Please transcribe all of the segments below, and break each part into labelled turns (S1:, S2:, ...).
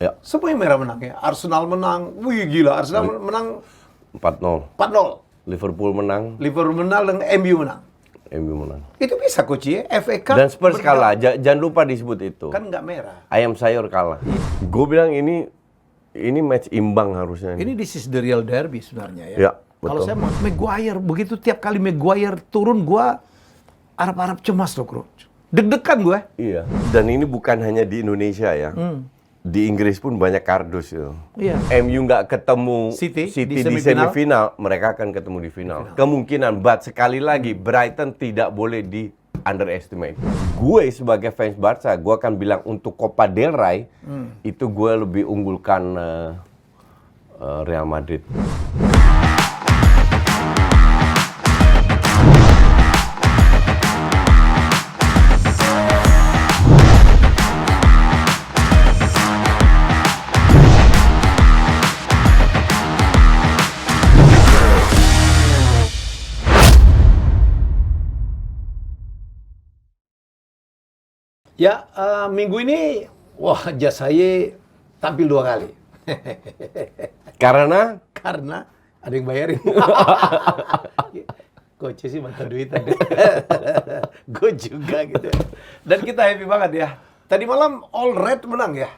S1: Ya.
S2: Semua yang merah menang ya. Arsenal menang. Wih gila, Arsenal menang
S1: 4-0.
S2: 4-0.
S1: Liverpool menang,
S2: Liverpool menang dan MU menang.
S1: MU menang.
S2: Itu bisa coach ya. FA Cup
S1: Dan Spurs kalah, jangan lupa disebut itu.
S2: kan nggak merah.
S1: Ayam sayur kalah. Gue bilang ini match imbang harusnya.
S2: Ini this is the real derby sebenarnya ya.
S1: Ya,
S2: Kalau
S1: betul.
S2: saya Maguire, begitu tiap kali Maguire turun, gua harap-harap cemas loh, coach. Deg-degan gue.
S1: Iya. Dan ini bukan hanya di Indonesia ya. Di Inggris pun banyak kardus ya.
S2: Iya.
S1: MU nggak ketemu
S2: City
S1: di
S2: di
S1: semifinal, mereka akan ketemu di final. Kemungkinan, but sekali lagi Brighton tidak boleh di underestimate. Gue sebagai fans Barca, gue akan bilang untuk Copa del Rey itu gue lebih unggulkan Real Madrid.
S2: Ya, minggu ini, wah, Jasaye tampil 2 kali.
S1: Karena
S2: Karena ada yang bayarin. Coach sih mata duitan. Gue juga gitu. Dan kita happy banget ya. Tadi malam All Red menang ya.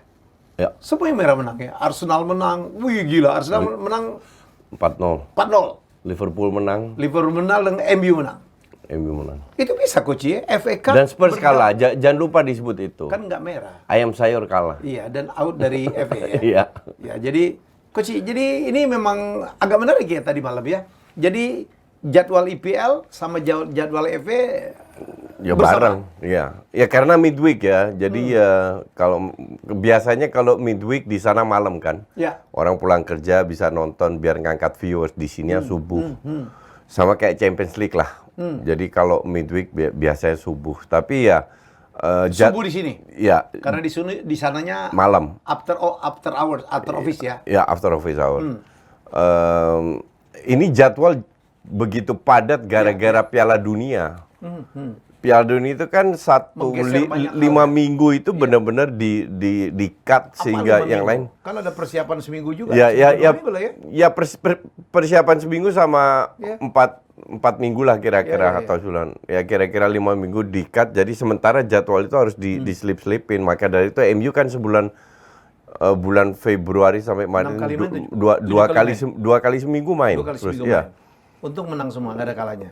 S1: ya
S2: Semua yang merah menang ya. Arsenal menang. Wih gila, Arsenal menang
S1: 4-0.
S2: 4-0.
S1: Liverpool menang,
S2: Liverpool menang dan MU menang.
S1: MU menang.
S2: Itu bisa coach ya. FA Cup
S1: Dan Spurs kalah, jangan lupa disebut itu.
S2: kan nggak merah.
S1: Ayam sayur kalah.
S2: Iya, dan out dari FA ya.
S1: Iya.
S2: Ya, jadi coach, jadi ini memang agak menarik ya tadi malam ya. Jadi jadwal IPL sama jadwal FA
S1: Ya
S2: bersama.
S1: bareng, ya. Ya karena midweek ya. Jadi ya kalau biasanya kalau midweek di sana malam kan.
S2: Ya.
S1: Orang pulang kerja bisa nonton biar ngangkat viewers di sini subuh. Sama kayak Champions League lah. Jadi kalau midweek biasanya subuh. Tapi ya
S2: Subuh di sini.
S1: Ya,
S2: Karena di sananya
S1: malam.
S2: after hours, after office ya.
S1: Ya, after office hour. Ini jadwal begitu padat gara-gara Piala Dunia. Piala Dunia itu kan
S2: Menggeser banyak
S1: 5 minggu itu benar-benar di cut sehingga
S2: 5
S1: yang
S2: minggu?
S1: lain.
S2: Kan ada persiapan seminggu juga.
S1: Ya, ya, ya,
S2: 2 minggu lah ya.
S1: ya persiapan seminggu sama
S2: Ya.
S1: 4 minggu lah kira-kira
S2: Ya.
S1: atau bulan. Ya kira-kira 5 minggu di cut. Jadi sementara jadwal itu harus diselip-selipin. Maka dari itu MU kan sebulan bulan Februari sampai Maret
S2: 6 kali main,
S1: dua kali seminggu main.
S2: 2 kali
S1: Terus
S2: seminggu
S1: ya.
S2: main. Untung menang semua, nggak ada kalahnya.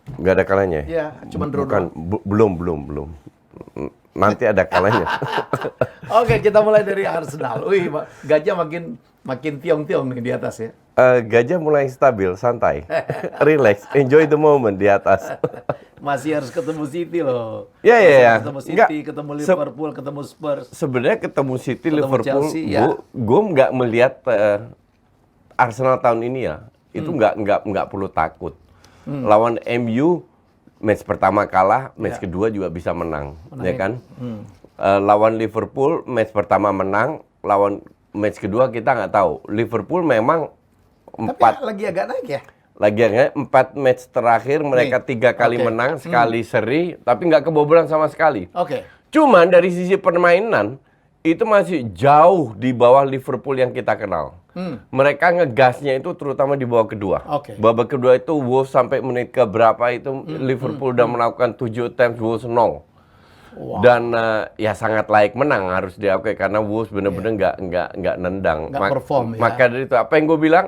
S1: Nggak ada kalahnya.
S2: Ya, cuman draw
S1: Bukan, belum. Nanti ada kalahnya.
S2: Oke, kita mulai dari Arsenal. Wih, Gajah makin tiong-tiong nih di atas ya.
S1: Gajah mulai stabil, santai, relax, enjoy the moment di atas.
S2: Masih harus ketemu City loh.
S1: Ya.
S2: Ketemu City,
S1: Nggak,
S2: ketemu Liverpool, ketemu Spurs.
S1: Sebenarnya ketemu City,
S2: Ketemu
S1: Liverpool,
S2: Chelsea, ya.
S1: gue nggak melihat Arsenal tahun ini ya, itu nggak perlu takut. Lawan MU, match pertama kalah, match kedua juga bisa menang, ya kan? Lawan Liverpool, match pertama menang, lawan match kedua kita nggak tahu. Liverpool memang
S2: Tapi lagi agak naik ya.
S1: Lagi 4 match terakhir mereka 3 kali
S2: Oke.
S1: menang, sekali seri, tapi nggak kebobolan sama sekali.
S2: Oke.
S1: Cuman dari sisi permainan itu masih jauh di bawah Liverpool yang kita kenal. Mereka ngegasnya itu terutama di babak kedua.
S2: Oke.
S1: Babak kedua itu Wolves sampai menit ke berapa itu Liverpool udah melakukan 7 attempts, Wolves 0.
S2: Wow.
S1: Dan ya sangat layak menang harus diakui karena Wolves benar-benar nggak nendang.
S2: Nggak perform, ya.
S1: Maka dari itu apa yang gue bilang,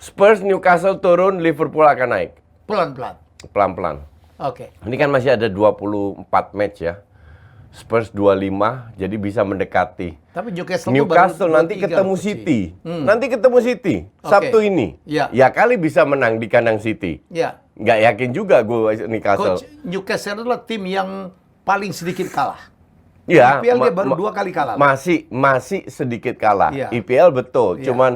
S1: Spurs, Newcastle turun, Liverpool akan naik
S2: Pelan-pelan.
S1: pelan-pelan.
S2: Oke.
S1: Ini kan masih ada 24 match ya. Spurs 25, jadi bisa mendekati.
S2: Tapi Newcastle,
S1: Newcastle nanti ketemu City. Nanti ketemu City Sabtu ini.
S2: Ya.
S1: Ya kali bisa menang di kandang City.
S2: Ya.
S1: Nggak yakin juga gue Newcastle.
S2: Coach, Newcastle adalah tim yang paling sedikit kalah.
S1: Ya,
S2: IPL dia baru 2 kali kalah.
S1: Masih sedikit kalah.
S2: Iya.
S1: IPL betul,
S2: Iya.
S1: cuman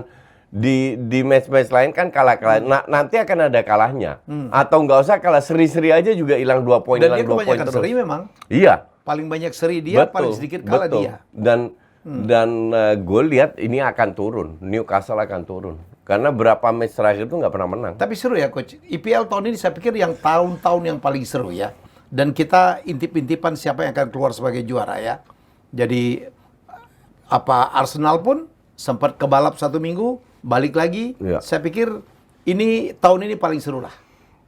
S1: di match-match lain kan kalah-kalah. Nanti akan ada kalahnya. Atau nggak usah kalah, seri-seri aja juga hilang 2 poin,
S2: Dan
S1: hilang
S2: dia
S1: 2 poin
S2: kebanyakan
S1: terus.
S2: seri memang.
S1: Iya.
S2: Paling banyak seri dia, paling sedikit kalah
S1: betul.
S2: dia.
S1: Dan gue lihat ini akan turun, Newcastle akan turun. Karena berapa match terakhir itu nggak pernah menang.
S2: Tapi seru ya Coach. IPL tahun ini saya pikir yang tahun-tahun yang paling seru ya. Dan kita intip-intipan siapa yang akan keluar sebagai juara ya. Jadi Arsenal pun sempat kebalap 1 minggu, balik lagi.
S1: Ya.
S2: Saya pikir tahun ini paling seru lah.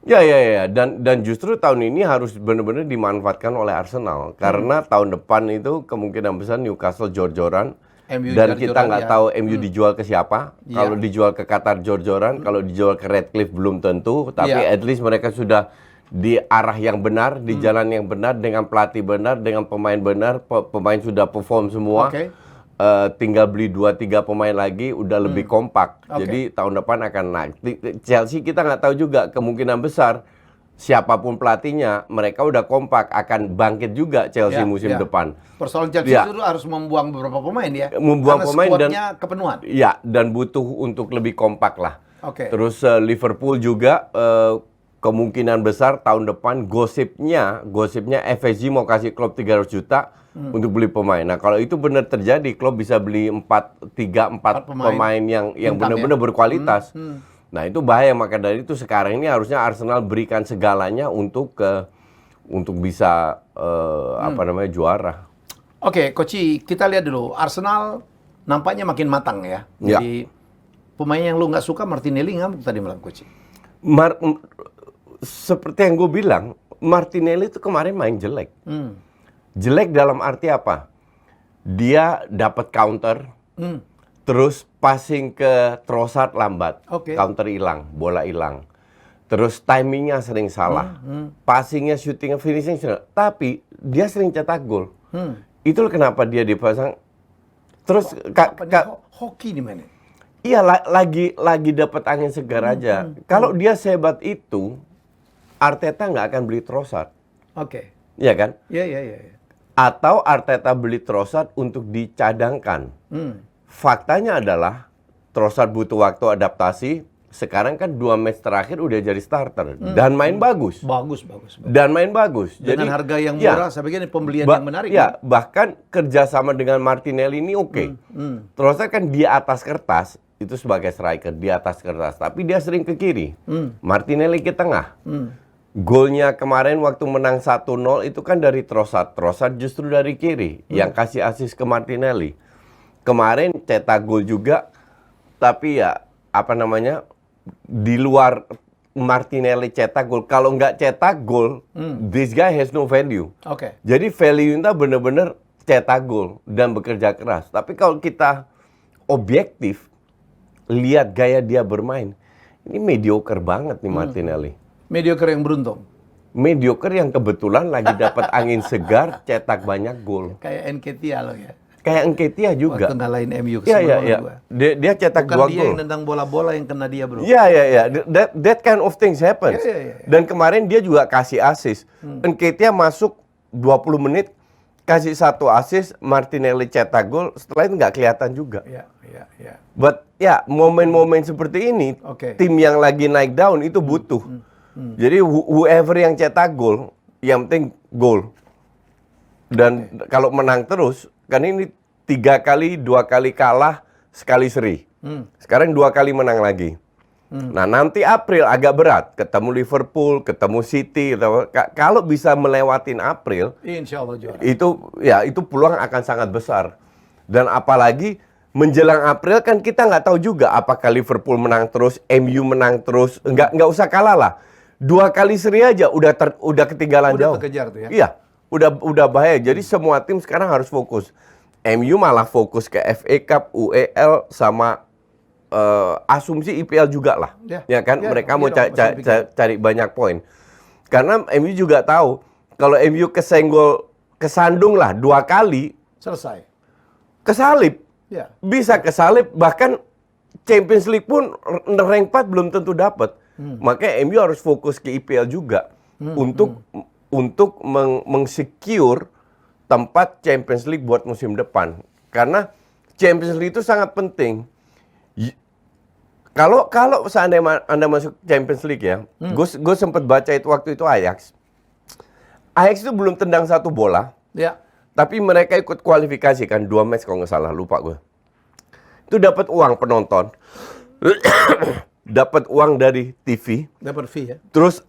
S1: Ya. Dan justru tahun ini harus benar-benar dimanfaatkan oleh Arsenal. Karena tahun depan itu kemungkinan besar Newcastle jor-joran.
S2: MU
S1: Dan
S2: jor-joran,
S1: kita nggak
S2: ya.
S1: tahu MU dijual ke siapa.
S2: Ya.
S1: Kalau dijual ke Qatar jor-joran, kalau dijual ke Redcliffe belum tentu. Tapi
S2: Ya.
S1: at least mereka sudah di arah yang benar, di jalan yang benar, dengan pelatih benar, dengan pemain benar. Pemain sudah perform semua.
S2: Oke.
S1: Tinggal beli 2-3 pemain lagi, udah lebih kompak.
S2: Oke.
S1: Jadi tahun depan akan naik. Chelsea kita nggak tahu juga, kemungkinan besar siapapun pelatihnya, mereka udah kompak, akan bangkit juga Chelsea musim depan.
S2: Persoalan Chelsea
S1: Ya.
S2: itu harus membuang beberapa pemain ya.
S1: Membuang
S2: Karena
S1: pemain
S2: skuadnya kepenuhan.
S1: Ya, dan butuh untuk lebih kompak lah.
S2: Oke.
S1: Terus Liverpool juga kemungkinan besar tahun depan gosipnya FSG mau kasih Klopp 300 juta untuk beli pemain. Nah, kalau itu benar terjadi, Klopp bisa beli 4 pemain yang
S2: Bintang,
S1: benar-benar berkualitas. Nah, itu bahaya. Maka dari itu sekarang ini harusnya Arsenal berikan segalanya untuk bisa juara.
S2: Oke, Coach, kita lihat dulu. Arsenal nampaknya makin matang ya.
S1: Ya.
S2: Jadi pemain yang lu nggak suka Martinelli ngamuk tadi malam, Coach.
S1: Seperti yang gue bilang, Martinelli itu kemarin main jelek. Jelek dalam arti apa? Dia dapat counter, terus passing ke Trossard lambat,
S2: Oke.
S1: counter hilang, bola hilang. Terus timingnya sering salah, passingnya, shootingnya, finishing, tapi dia sering cetak gol. Itulah kenapa dia dipasang. Terus
S2: Hoki di mana?
S1: iya lagi dapat angin segar aja. Kalau dia sehebat itu, Arteta nggak akan beli Trossard,
S2: Oke.
S1: ya kan?
S2: Iya.
S1: Atau Arteta beli Trossard untuk dicadangkan. Faktanya adalah Trossard butuh waktu adaptasi. Sekarang kan 2 match terakhir udah jadi starter dan main bagus.
S2: Bagus.
S1: Dan main bagus.
S2: Dengan harga yang murah, saya pikir ini pembelian yang menarik.
S1: Ya, bahkan kerjasama dengan Martinelli ini oke. Trossard kan di atas kertas, itu sebagai striker di atas kertas. Tapi dia sering ke kiri. Martinelli ke tengah. Golnya kemarin waktu menang 1-0 itu kan dari Trossard. Trossard justru dari kiri yang kasih assist ke Martinelli. Kemarin cetak gol juga, tapi ya di luar Martinelli cetak gol. Kalau nggak cetak gol, this guy has no value.
S2: Oke.
S1: Jadi value-nya benar-benar cetak gol dan bekerja keras. Tapi kalau kita objektif, lihat gaya dia bermain, ini mediocre banget nih Martinelli.
S2: Mediocre yang beruntung.
S1: Mediocre yang kebetulan lagi dapat angin segar, cetak banyak gol.
S2: Kayak Nketiah loh ya.
S1: Kayak Nketiah juga.
S2: Waktu ngalahin MU
S1: Iya.
S2: gua.
S1: Dia cetak
S2: Bukan
S1: 2
S2: dia
S1: gol.
S2: yang nendang bola-bola yang kena dia, bro.
S1: Iya. That kind of things happens.
S2: Iya.
S1: Dan kemarin dia juga kasih assist. Nketiah masuk 20 menit, kasih 1 assist, Martinelli cetak gol, setelah itu nggak kelihatan juga.
S2: Iya.
S1: But ya, momen-momen seperti ini,
S2: Oke.
S1: tim yang lagi naik down itu butuh. Jadi whoever yang cetak gol, yang penting gol. Dan kalau menang terus, kan ini 3 kali, 2 kali kalah, sekali seri. Sekarang 2 kali menang lagi. Nah, nanti April agak berat, ketemu Liverpool, ketemu City. Kalau bisa melewatin April,
S2: Insya Allah juara.
S1: itu peluang akan sangat besar. Dan apalagi menjelang April kan kita nggak tahu juga apakah Liverpool menang terus, MU menang terus, nggak usah kalah lah. 2 kali seri aja udah ketinggalan
S2: Udah
S1: jauh.
S2: terkejar tuh ya.
S1: Iya, udah bahaya. Jadi semua tim sekarang harus fokus. MU malah fokus ke FA Cup, UEL sama asumsi IPL juga lah. Ya kan? Mereka mau cari banyak poin. Karena MU juga tahu kalau MU kesandung lah 2 kali,
S2: Selesai.
S1: kesalip.
S2: Ya.
S1: Bisa kesalip, bahkan Champions League pun rank 4 belum tentu dapat. Makanya MU harus fokus ke IPL juga untuk mengsecure tempat Champions League buat musim depan. Karena Champions League itu sangat penting. Kalau seandainya Anda masuk Champions League ya, gue sempat baca itu waktu itu Ajax itu belum tendang 1 bola.
S2: Ya.
S1: Tapi mereka ikut kualifikasi kan 2 match kalau nggak salah, lupa gue. Itu dapat uang penonton dapat uang dari TV.
S2: Dapat fee ya.
S1: Terus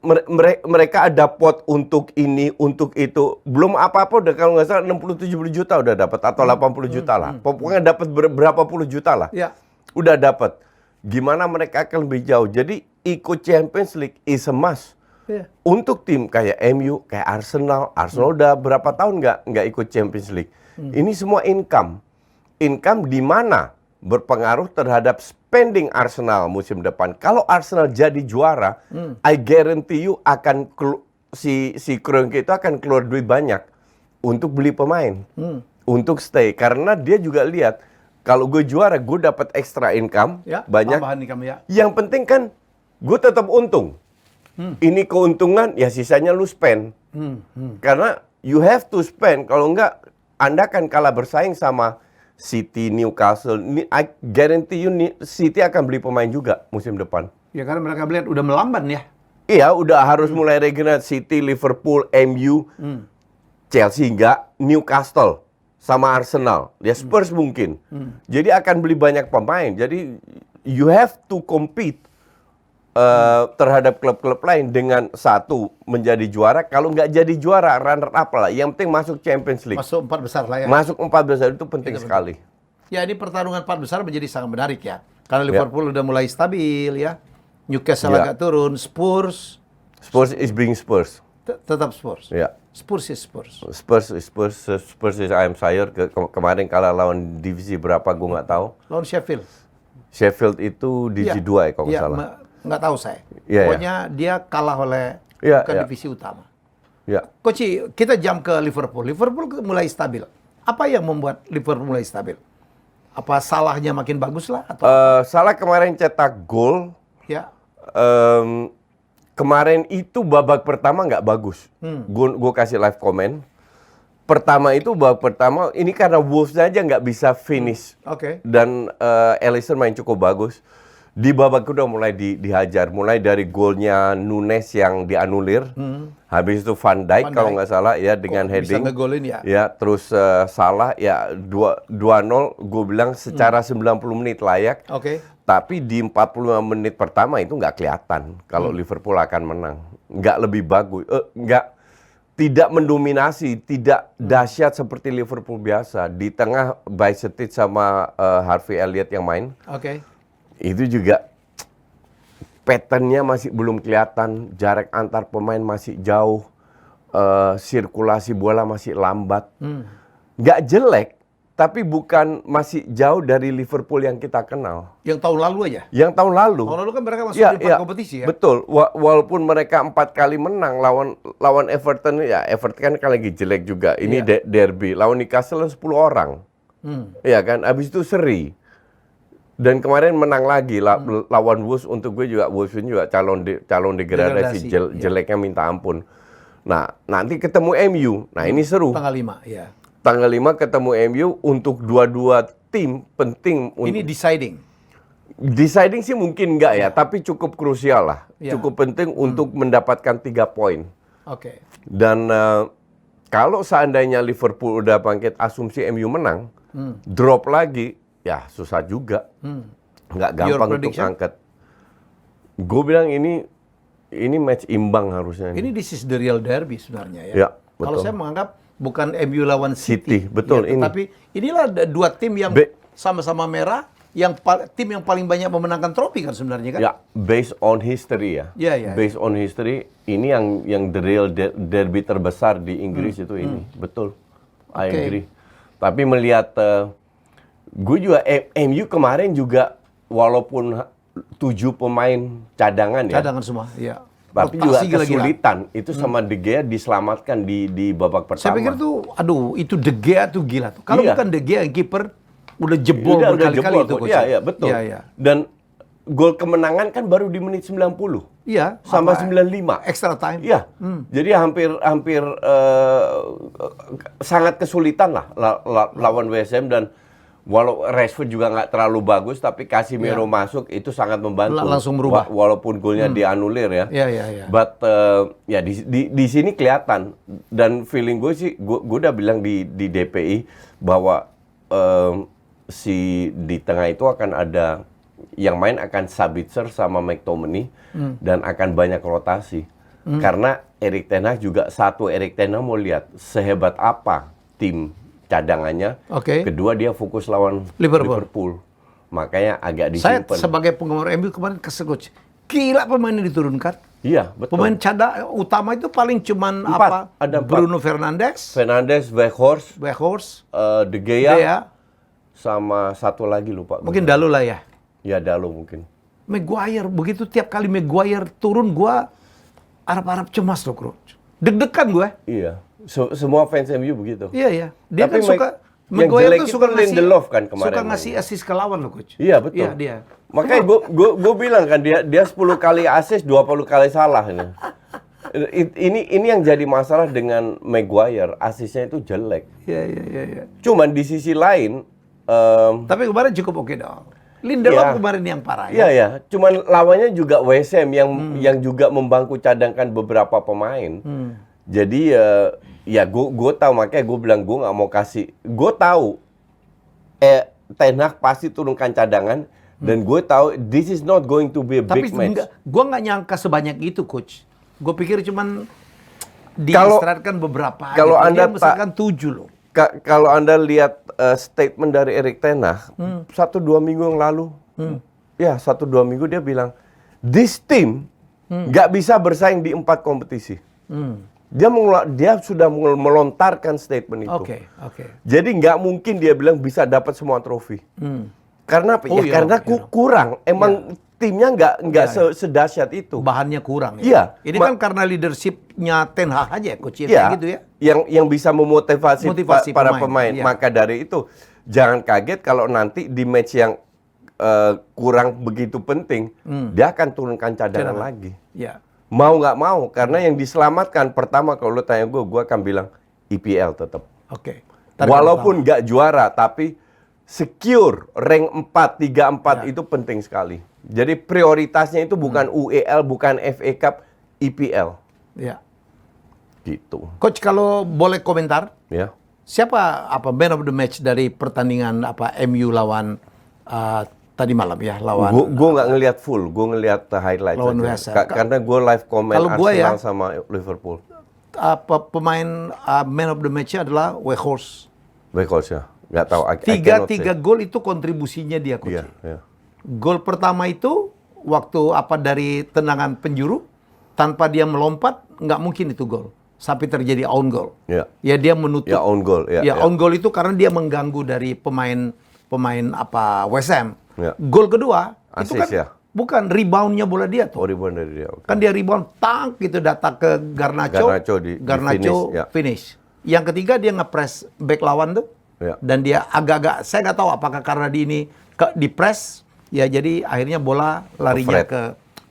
S1: mereka ada pot untuk ini, untuk itu. Belum apa-apa udah kalau nggak salah 60-70 juta udah dapat atau 80 juta lah. Pokoknya dapat berapa puluh juta lah.
S2: Ya.
S1: Udah dapat. Gimana mereka akan lebih jauh. Jadi ikut Champions League is a must.
S2: Ya.
S1: Untuk tim kayak MU, kayak Arsenal. Arsenal udah berapa tahun nggak ikut Champions League. Ini semua income. Income di mana berpengaruh terhadap spending Arsenal musim depan. Kalau Arsenal jadi juara, I guarantee you akan si Kroenke itu akan keluar duit banyak untuk beli pemain, untuk stay. Karena dia juga lihat kalau gue juara, gue dapat extra income
S2: Ya,
S1: banyak.
S2: tambahan income ya.
S1: Yang penting kan gue tetap untung. Ini keuntungan, ya sisanya lu spend. Karena you have to spend. Kalau enggak, Anda akan kalah bersaing sama City, Newcastle. I guarantee you City akan beli pemain juga musim depan.
S2: Ya karena mereka melihat udah melamban ya.
S1: Iya, udah harus mulai regenerasi. City, Liverpool, MU, Chelsea enggak, Newcastle sama Arsenal. Ya Spurs mungkin. Jadi akan beli banyak pemain. Jadi you have to compete terhadap klub-klub lain dengan satu menjadi juara. Kalau nggak jadi juara, runner up lah. Yang penting masuk Champions League.
S2: Masuk 4 besar lah ya.
S1: Masuk 4 besar itu penting sekali.
S2: Ya ini pertarungan 4 besar menjadi sangat menarik ya. Karena Liverpool udah mulai stabil ya. Newcastle agak turun. Spurs
S1: is being Spurs.
S2: Tetap Spurs.
S1: Ya.
S2: Spurs is Spurs.
S1: Spurs is I am sayur. Kemarin kalah lawan divisi berapa gue nggak tahu.
S2: Lawan Sheffield.
S1: Sheffield itu divisi 2 ya kalau nggak salah.
S2: Nggak tahu saya.
S1: Ya,
S2: Pokoknya dia kalah oleh divisi utama.
S1: Ya.
S2: Coach, kita jam ke Liverpool. Liverpool mulai stabil. Apa yang membuat Liverpool mulai stabil? Apa salahnya makin bagus lah? Atau
S1: Salah kemarin cetak gol.
S2: ya.
S1: Kemarin itu babak pertama nggak bagus. Gue kasih live comment. Pertama itu babak pertama ini karena Wolves aja nggak bisa finish.
S2: Oke.
S1: Dan Alisson main cukup bagus. Di babak kedua mulai dihajar. Mulai dari golnya Nunes yang dianulir. Habis itu Van Dijk kalau nggak salah ya dengan heading.
S2: Bisa ngegolin ya.
S1: Ya terus Salah ya 2-0. Gue bilang secara 90 menit layak.
S2: Oke.
S1: Tapi di 45 menit pertama itu nggak kelihatan kalau Liverpool akan menang. Nggak lebih bagus. Tidak mendominasi, tidak dahsyat seperti Liverpool biasa. Di tengah Bajcetic sama Harvey Elliott yang main.
S2: Oke.
S1: Itu juga pattern-nya masih belum kelihatan, jarak antar pemain masih jauh, sirkulasi bola masih lambat. Nggak jelek, tapi bukan masih jauh dari Liverpool yang kita kenal.
S2: Yang tahun lalu aja?
S1: Yang tahun lalu.
S2: Tahun lalu kan mereka masuk di 4 kompetisi ya?
S1: Betul, walaupun mereka 4 kali menang lawan Everton, ya Everton kan lagi jelek juga. Ini derby, lawan Newcastle 10 orang. Iya kan, abis itu seri. Dan kemarin menang lagi lawan Wolves. Untuk gue juga Wolves ini juga calon degradasi. Jeleknya minta ampun. Nah, nanti ketemu MU. Nah, ini seru.
S2: Tanggal 5, ya.
S1: Tanggal 5 ketemu MU untuk dua-dua tim penting.
S2: Ini deciding.
S1: Deciding sih mungkin enggak ya, tapi cukup krusial lah. Cukup penting untuk mendapatkan 3 poin.
S2: Oke.
S1: Dan kalau seandainya Liverpool udah bangkit, asumsi MU menang, drop lagi, ya susah juga. Nggak gampang untuk angkat. Gue bilang ini match imbang harusnya.
S2: Ini this is the real derby sebenarnya ya.
S1: Ya,
S2: Kalau
S1: betul.
S2: saya menganggap bukan MU lawan City.
S1: Betul,
S2: ya,
S1: ini.
S2: Tapi inilah dua tim yang sama-sama merah, tim yang paling banyak memenangkan trofi kan sebenarnya kan?
S1: Ya, based on history ya.
S2: Ya.
S1: Based on history, ini yang the real derby terbesar di Inggris itu ini. Betul. I agree. Tapi melihat gue juga MU kemarin juga walaupun 7 pemain cadangan ya.
S2: Cadangan semua, iya.
S1: Tapi juga kesulitan. Itu sama De Gea diselamatkan di babak pertama.
S2: Saya pikir tuh, itu De Gea tuh gila tuh. Kalau bukan De Gea yang kiper udah jebol berkali-kali itu.
S1: Iya, betul.
S2: Iya.
S1: Dan gol kemenangan kan baru di menit 90.
S2: Iya.
S1: Sama 95.
S2: Extra time.
S1: Iya. Jadi hampir sangat kesulitan lah lawan WSM. Dan walau Rashford juga nggak terlalu bagus, tapi Casemiro masuk itu sangat membantu.
S2: Langsung merubah.
S1: Walaupun golnya dianulir ya.
S2: Iya.
S1: But ya di sini kelihatan. Dan feeling gue sih, gue udah bilang di DPI bahwa si di tengah itu akan ada yang main akan Sabitzer sama McTominay dan akan banyak rotasi. Karena Erik ten Hag juga Erik ten Hag mau lihat sehebat apa tim cadangannya. Kedua dia fokus lawan Liverpool. Makanya agak
S2: Saya
S1: disimpan.
S2: sebagai penggemar MU kemarin kesel coach. Gila pemain yang diturunkan.
S1: Iya, betul.
S2: Pemain utama itu paling cuman
S1: 4. Ada 4.
S2: Bruno Fernandes,
S1: Weghorst, De Gea, sama satu lagi lupa.
S2: mungkin Dalot lah ya.
S1: Ya Dalot mungkin.
S2: Maguire, begitu tiap kali Maguire turun, gua harap-harap cemas loh, coach. Deg-degan gue.
S1: Iya, semua fans MU begitu.
S2: Iya. Dia
S1: Tapi
S2: kan suka,
S1: yang
S2: Maguire
S1: jelek
S2: tuh
S1: itu
S2: suka
S1: Lindelof kan kemarin.
S2: Suka ngasih assist ke lawan loh, coach.
S1: Iya, betul.
S2: Iya, dia.
S1: Makanya gue bilang kan dia 10 kali assist, 20 kali salah ini. Ini yang jadi masalah dengan Maguire, asisnya itu jelek.
S2: Iya.
S1: Cuman di sisi lain
S2: Tapi kemarin cukup oke dong. Lindelof kemarin yang parah ya.
S1: Iya. Cuman lawannya juga West Ham yang juga membangku cadangkan beberapa pemain. Jadi ya gue tahu, makanya gue bilang gue nggak mau kasih. Gue tahu Ten Hag pasti turunkan cadangan dan gue tahu this is not going to be a big match.
S2: Tapi gue nggak nyangka sebanyak itu, coach. Gue pikir cuman diistirahatkan beberapa.
S1: Kalau
S2: gitu.
S1: Anda
S2: Dia misalkan 7 loh.
S1: Kalau Anda lihat statement dari Erik ten Hag 1-2 minggu yang lalu, ya 1-2 minggu dia bilang this team nggak bisa bersaing di 4 kompetisi. Dia sudah melontarkan statement itu.
S2: Oke.
S1: Jadi nggak mungkin dia bilang bisa dapat semua trofi. Karena apa? Karena kurang. Emang timnya nggak sedahsyat itu.
S2: Bahannya kurang ya.
S1: Iya.
S2: Ini kan karena leadershipnya Ten Hag aja, coach.
S1: Iya,
S2: gitu ya.
S1: Yang bisa memotivasi para pemain.
S2: Iya.
S1: Maka dari itu jangan kaget kalau nanti di match yang kurang begitu penting, dia akan turunkan cadangan lagi.
S2: Iya.
S1: Mau nggak mau, karena yang diselamatkan pertama kalau lo tanya gue akan bilang IPL tetap.
S2: Oke.
S1: Walaupun nggak juara, tapi secure rank 4, 3, 4 itu penting sekali. Jadi prioritasnya itu bukan UEL, bukan FA Cup, IPL.
S2: Iya.
S1: Gitu.
S2: Coach, kalau boleh komentar,
S1: Ya.
S2: siapa man of the match dari pertandingan MU lawan tadi malam ya, lawan
S1: Gue nggak ngelihat full, gue ngelihat highlight
S2: lawan
S1: saja.
S2: West Ham.
S1: Karena gue live comment
S2: Kalau gua
S1: Arsenal sama Liverpool.
S2: pemain man of the match adalah Weghorst.
S1: Weghorst ya, nggak tahu. I cannot say.
S2: 3 gol itu kontribusinya dia, coach.
S1: Iya.
S2: Gol pertama itu waktu dari tendangan penjuru, tanpa dia melompat nggak mungkin itu gol. Sampai terjadi own goal.
S1: Iya.
S2: Ya dia menutup.
S1: Ya own goal. Ya.
S2: Own goal itu karena dia mengganggu dari pemain West Ham.
S1: Ya.
S2: Gol kedua itu
S1: Assist
S2: kan
S1: ya?
S2: bukan reboundnya bola dia tuh.
S1: Oh, rebound dari dia. Okay.
S2: Kan dia rebound gitu datang ke Garnacho
S1: di
S2: finish,
S1: finish, ya.
S2: finish. Yang ketiga dia ngepres back lawan tuh.
S1: Ya.
S2: Dan dia agak-agak, saya nggak tahu apakah karena di press ya, jadi akhirnya bola larinya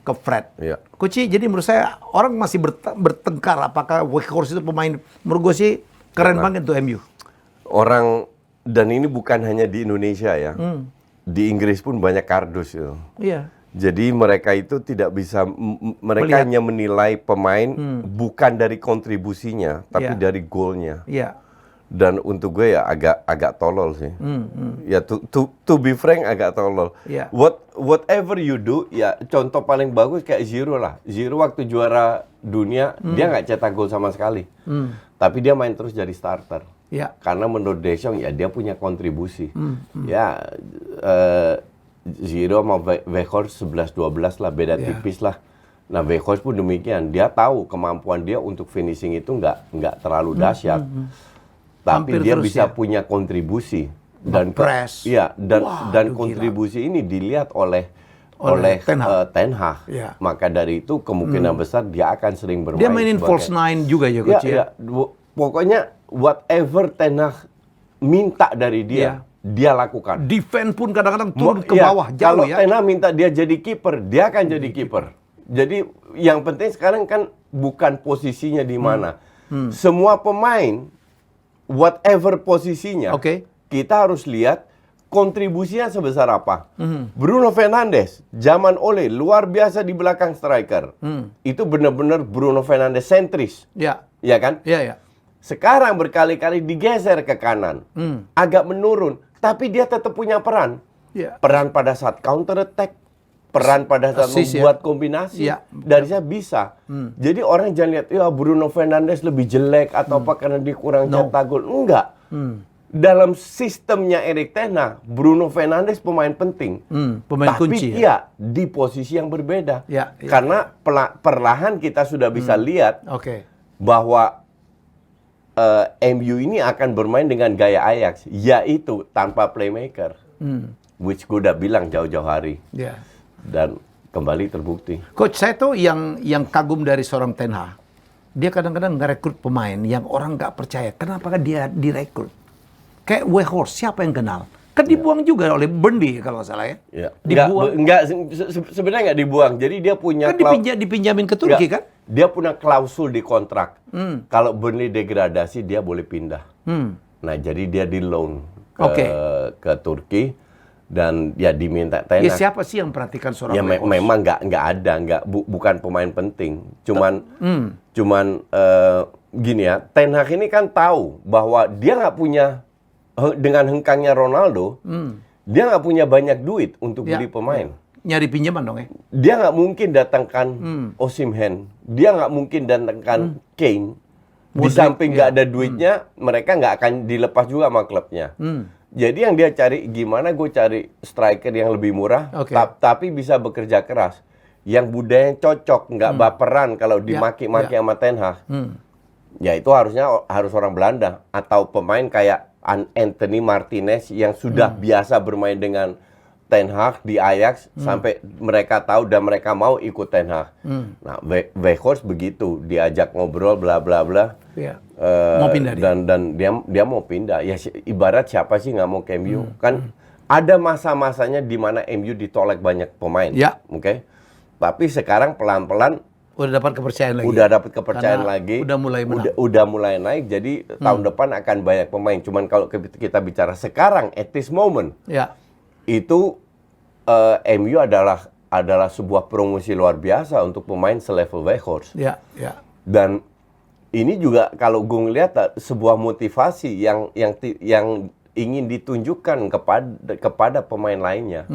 S2: ke Fred.
S1: Ya.
S2: Coach, jadi menurut saya orang masih bertengkar apakah Weghorst itu pemain, menurut gue sih keren banget tuh MU.
S1: Orang, dan ini bukan hanya di Indonesia ya. Di Inggris pun banyak kardus itu.
S2: Iya.
S1: Jadi mereka itu tidak bisa, mereka hanya menilai pemain bukan dari kontribusinya, tapi dari golnya.
S2: Iya.
S1: Dan untuk gue ya agak tolol sih. Ya to be frank agak tolol.
S2: Yeah.
S1: Whatever you do, ya contoh paling bagus kayak Giroud lah. Giroud waktu juara dunia dia nggak cetak gol sama sekali. Tapi dia main terus jadi starter.
S2: Yeah.
S1: Karena menurut Deschamps ya dia punya kontribusi. Ya Giroud sama Weghorst 11-12 lah, beda tipis lah. Nah, Weghorst pun demikian. Dia tahu kemampuan dia untuk finishing itu nggak terlalu dahsyat. Tapi
S2: Hampir
S1: dia
S2: terus
S1: bisa
S2: ya.
S1: punya kontribusi dan
S2: Press.
S1: Iya, dan
S2: Waduh,
S1: kontribusi ini dilihat oleh Ten Hag.
S2: Ya.
S1: Maka dari itu kemungkinan besar dia akan sering bermain.
S2: Dia mainin false nine juga ya, coach ya.
S1: Pokoknya whatever Ten Hag minta dari dia, dia lakukan.
S2: Defense pun kadang-kadang turun ke bawah jauh
S1: kalau
S2: ya.
S1: Ten Hag minta dia jadi kiper, dia akan jadi kiper. Jadi yang penting sekarang kan bukan posisinya di mana. Semua pemain whatever posisinya, kita harus lihat kontribusinya sebesar apa. Bruno Fernandes, zaman Ole, luar biasa di belakang striker. Itu benar-benar Bruno Fernandes sentris.
S2: Ya.
S1: Ya kan?
S2: Iya.
S1: Sekarang berkali-kali digeser ke kanan. Agak menurun. Tapi dia tetap punya peran.
S2: Ya.
S1: peran pada saat counter attack, peran pada saat
S2: Assist,
S1: membuat kombinasi,
S2: Ya.
S1: dari saya bisa. Jadi orang jangan lihat, ya Bruno Fernandes lebih jelek atau apa karena dia kurang cetak gol. Enggak. Dalam sistemnya Erik ten Hag, Bruno Fernandes pemain penting.
S2: Pemain
S1: Tapi
S2: kunci
S1: iya, di posisi yang berbeda.
S2: Ya, ya.
S1: Karena perlahan kita sudah bisa lihat
S2: Oke.
S1: bahwa MU ini akan bermain dengan gaya Ajax, yaitu tanpa playmaker. Which gue udah bilang jauh-jauh hari.
S2: Ya.
S1: Dan kembali terbukti.
S2: Coach, saya tuh yang kagum dari seorang Ten Hag, dia kadang-kadang ngerekrut pemain yang orang nggak percaya. Kenapa dia direkrut? Kayak Weghorst, siapa yang kenal? Kan dibuang juga oleh Burnley kalau nggak salah ya.
S1: Ya.
S2: Dibuang.
S1: Sebenarnya nggak dibuang. Jadi dia punya
S2: Kan dipinjamin ke Turki kan?
S1: Dia punya klausul di kontrak. Kalau Burnley degradasi dia boleh pindah. Nah, jadi dia di loan ke Turki dan ya diminta
S2: Ya
S1: Ten Hag.
S2: siapa sih yang perhatikan seorang
S1: Ya
S2: Weghorst?
S1: memang nggak ada, bukan pemain penting. Cuman gini ya, Ten Hag ini kan tahu bahwa dia nggak punya, dengan hengkangnya Ronaldo, dia nggak punya banyak duit untuk
S2: Ya,
S1: beli pemain.
S2: Nyari pinjaman dong ya?
S1: Dia nggak mungkin datangkan Osimhen, dia nggak mungkin datangkan Kane. Di
S2: Modric,
S1: samping nggak
S2: ya.
S1: ada duitnya, mereka nggak akan dilepas juga sama klubnya. Jadi yang dia cari, gimana gue cari striker yang lebih murah,
S2: Oke.
S1: tapi bisa bekerja keras. Yang budaya cocok, nggak baperan kalau dimaki-maki
S2: Ya.
S1: sama Ten Hag. Ya itu harus orang Belanda. Atau pemain kayak Anthony Martinez yang sudah biasa bermain dengan Ten Hag di Ajax sampai mereka tahu dan mereka mau ikut Ten Hag. Nah, Weghorst begitu, diajak ngobrol bla bla bla.
S2: Ya. Mau pindah dia.
S1: Dan dia mau pindah. Ya ibarat siapa sih nggak mau ke MU? Kan ada masa-masanya di mana MU ditolak banyak pemain.
S2: Ya.
S1: Oke. Tapi sekarang pelan-pelan
S2: Udah dapat kepercayaan lagi.
S1: udah dapat kepercayaan
S2: Karena
S1: lagi.
S2: udah mulai menang.
S1: Udah mulai naik. Jadi tahun depan akan banyak pemain. Cuman kalau kita bicara sekarang at this moment,
S2: Ya.
S1: itu MU adalah sebuah promosi luar biasa untuk pemain selevel Weghorst.
S2: Ya. Ya.
S1: Dan ini juga kalau gue ngeliat sebuah motivasi yang ingin ditunjukkan kepada pemain lainnya.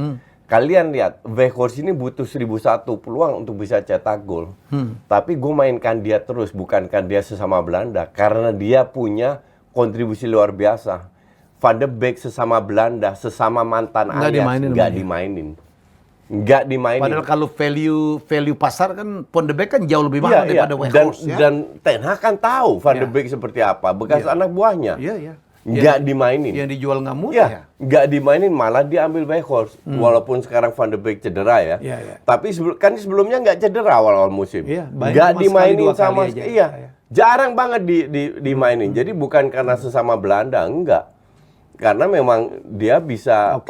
S1: Kalian lihat, Weghorst ini butuh 1001 peluang untuk bisa cetak gol. Tapi gue mainkan dia terus, bukankan dia sesama Belanda. Karena dia punya kontribusi luar biasa. Van de Beek sesama Belanda, sesama mantan Ajax, nggak dimainin.
S2: Padahal kalau value pasar kan Van de Beek kan jauh lebih mahal daripada Weghorst.
S1: Dan Ten Hag kan tahu Van de Beek seperti apa, bekas anak buahnya.
S2: Iya, iya.
S1: Nggak dimainin.
S2: Yang dijual nggak murah
S1: Ya,
S2: ya.
S1: nggak dimainin, malah diambil Weghorst. Walaupun sekarang Van de Beek cedera ya.
S2: Iya, iya.
S1: Tapi sebelumnya nggak cedera awal-awal musim.
S2: Iya,
S1: Nggak dimainin sama
S2: aja.
S1: iya. Jarang banget dimainin. Jadi bukan karena sesama Belanda, enggak. Karena memang dia bisa